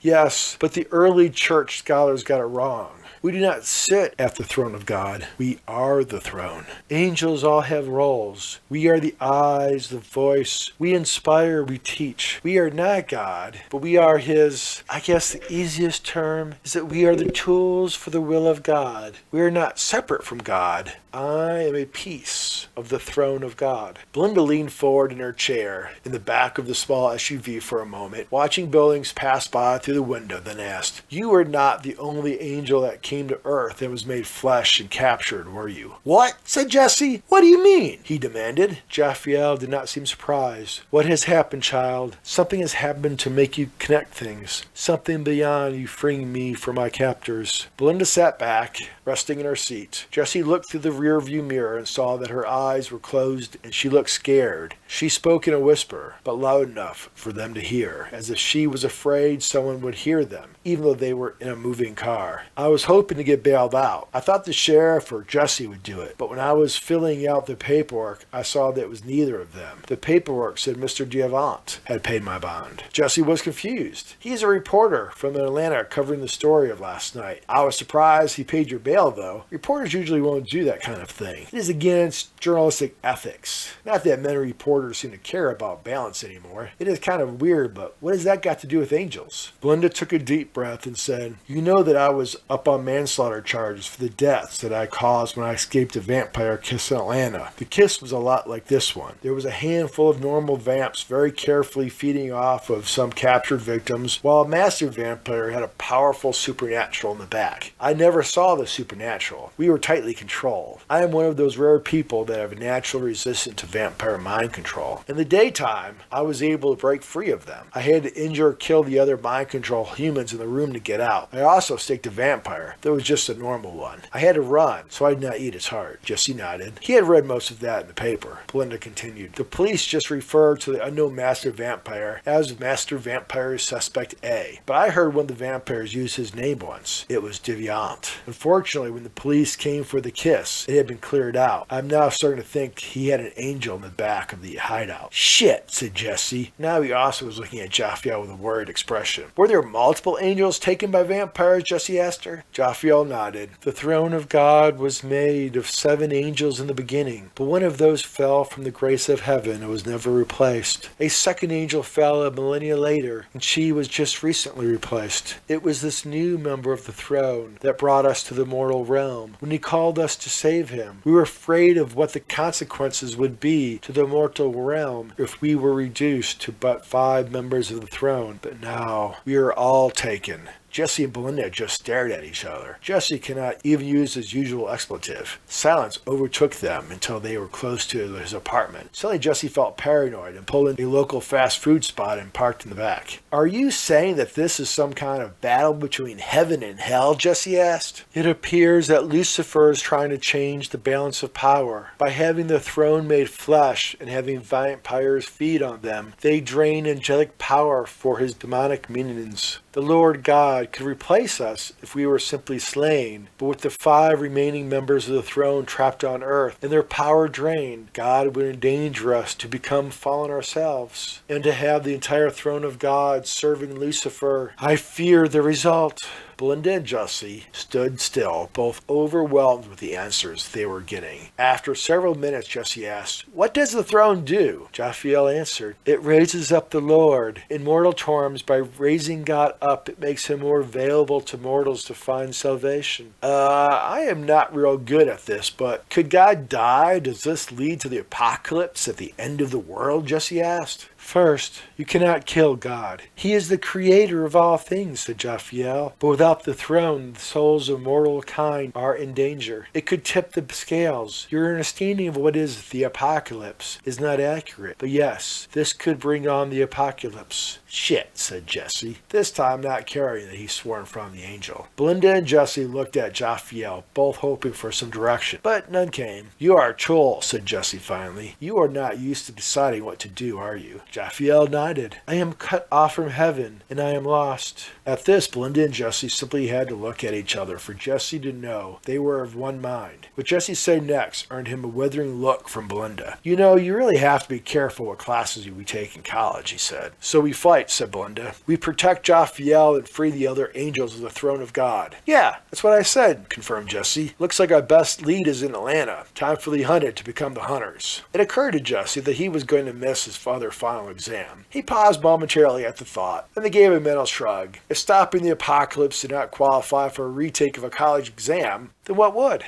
Yes, but the early church scholars got it wrong. We do not sit at the throne of God. We are the throne. Angels all have roles. We are the eyes, the voice. We inspire, we teach. We are not God, but we are his. I guess the easiest term is that we are the tools for the will of God. We are not separate from God. I am a piece of the throne of God. Belinda leaned forward in her chair in the back of the small SUV for a moment, watching buildings pass by through the window, then asked, you are not the only angel that came to earth and was made flesh and captured, were you? What? Said Jesse. What do you mean? He demanded. Jophiel did not seem surprised. What has happened, child? Something has happened to make you connect things. Something beyond you freeing me from my captors. Belinda sat back, resting in her seat. Jesse looked through the rearview mirror and saw that her eyes were closed and she looked scared. She spoke in a whisper, but loud enough for them to hear, as if she was afraid someone would hear them, even though they were in a moving car. I was hoping to get bailed out. I thought the sheriff or Jesse would do it, but when I was filling out the paperwork, I saw that it was neither of them. The paperwork said Mr. Diavant had paid my bond. Jesse was confused. He's a reporter from Atlanta covering the story of last night. I was surprised he paid your bail, though. Reporters usually won't do that kind of thing. It is against journalistic ethics. Not that many reporters seem to care about balance anymore. It is kind of weird, but what has that got to do with angels? Belinda took a deep breath and said, you know that I was up on manslaughter charges for the deaths that I caused when I escaped a vampire kiss in Atlanta. The kiss was a lot like this one. There was a handful of normal vamps very carefully feeding off of some captured victims, while a master vampire had a powerful supernatural in the back. I never saw the supernatural. We were tightly controlled. I am one of those rare people that have a natural resistance to vampire mind control. In the daytime, I was able to break free of them. I had to injure or kill the other mind control humans in the room to get out. I also staked a vampire that was just a normal one. I had to run, so I did not eat his heart. Jesse nodded. He had read most of that in the paper. Belinda continued. The police just referred to the unknown master vampire as Master Vampire Suspect A, but I heard one of the vampires use his name once. It was Deviant. Unfortunately, when the police came for the kiss, it had been cleared out. I'm now starting to think he had an angel in the back of the immediate hideout. Shit, said Jesse. Now he also was looking at Jophiel with a worried expression. Were there multiple angels taken by vampires? Jesse asked her. Jophiel nodded. The throne of God was made of 7 angels in the beginning, but one of those fell from the grace of heaven and was never replaced. A second angel fell a millennia later, and she was just recently replaced. It was this new member of the throne that brought us to the mortal realm. When he called us to save him, we were afraid of what the consequences would be to the mortal realm if we were reduced to but 5 members of the throne. But now we are all taken. Jesse and Belinda just stared at each other. Jesse cannot even use his usual expletive. Silence overtook them until they were close to his apartment. Suddenly Jesse felt paranoid and pulled into a local fast food spot and parked in the back. Are you saying that this is some kind of battle between heaven and hell? Jesse asked. It appears that Lucifer is trying to change the balance of power. By having the throne made flesh and having vampires feed on them, they drain angelic power for his demonic minions. The Lord God could replace us if we were simply slain, but with the 5 remaining members of the throne trapped on earth and their power drained, God would endanger us to become fallen ourselves, and to have the entire throne of God serving Lucifer. I fear the result. Belinda and Jesse stood still, both overwhelmed with the answers they were getting. After several minutes, Jesse asked, What does the throne do? Jophiel answered, It raises up the Lord. In mortal terms, by raising God up, it makes him more available to mortals to find salvation. I am not real good at this, but could God die? Does this lead to the apocalypse at the end of the world? Jesse asked. First, you cannot kill God. He is the creator of all things, said Jophiel. But without the throne, the souls of mortal kind are in danger. It could tip the scales. Your understanding of what is the apocalypse is not accurate. But yes, this could bring on the apocalypse. Shit, said Jesse, this time not caring that he swore in front of the angel. Belinda and Jesse looked at Jophiel, both hoping for some direction, but none came. You are a troll, said Jesse finally. You are not used to deciding what to do, are you? Jophiel nodded. I am cut off from heaven, and I am lost. At this, Belinda and Jesse simply had to look at each other for Jesse to know they were of one mind. What Jesse said next earned him a withering look from Belinda. You know, you really have to be careful what classes you take in college, he said. So we fight, said Belinda. We protect Jophiel and free the other angels of the throne of God. Yeah, that's what I said, confirmed Jesse. Looks like our best lead is in Atlanta. Time for the hunted to become the hunters. It occurred to Jesse that he was going to miss his other final exam. He paused momentarily at the thought, and then gave a mental shrug. If stopping the apocalypse did not qualify for a retake of a college exam, then what would?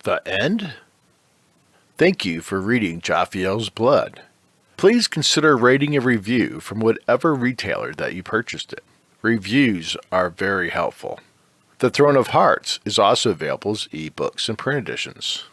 The end? Thank you for reading Jophiel's Blood. Please consider rating a review from whatever retailer that you purchased it. Reviews are very helpful. The Throne of Hearts is also available as ebooks and print editions.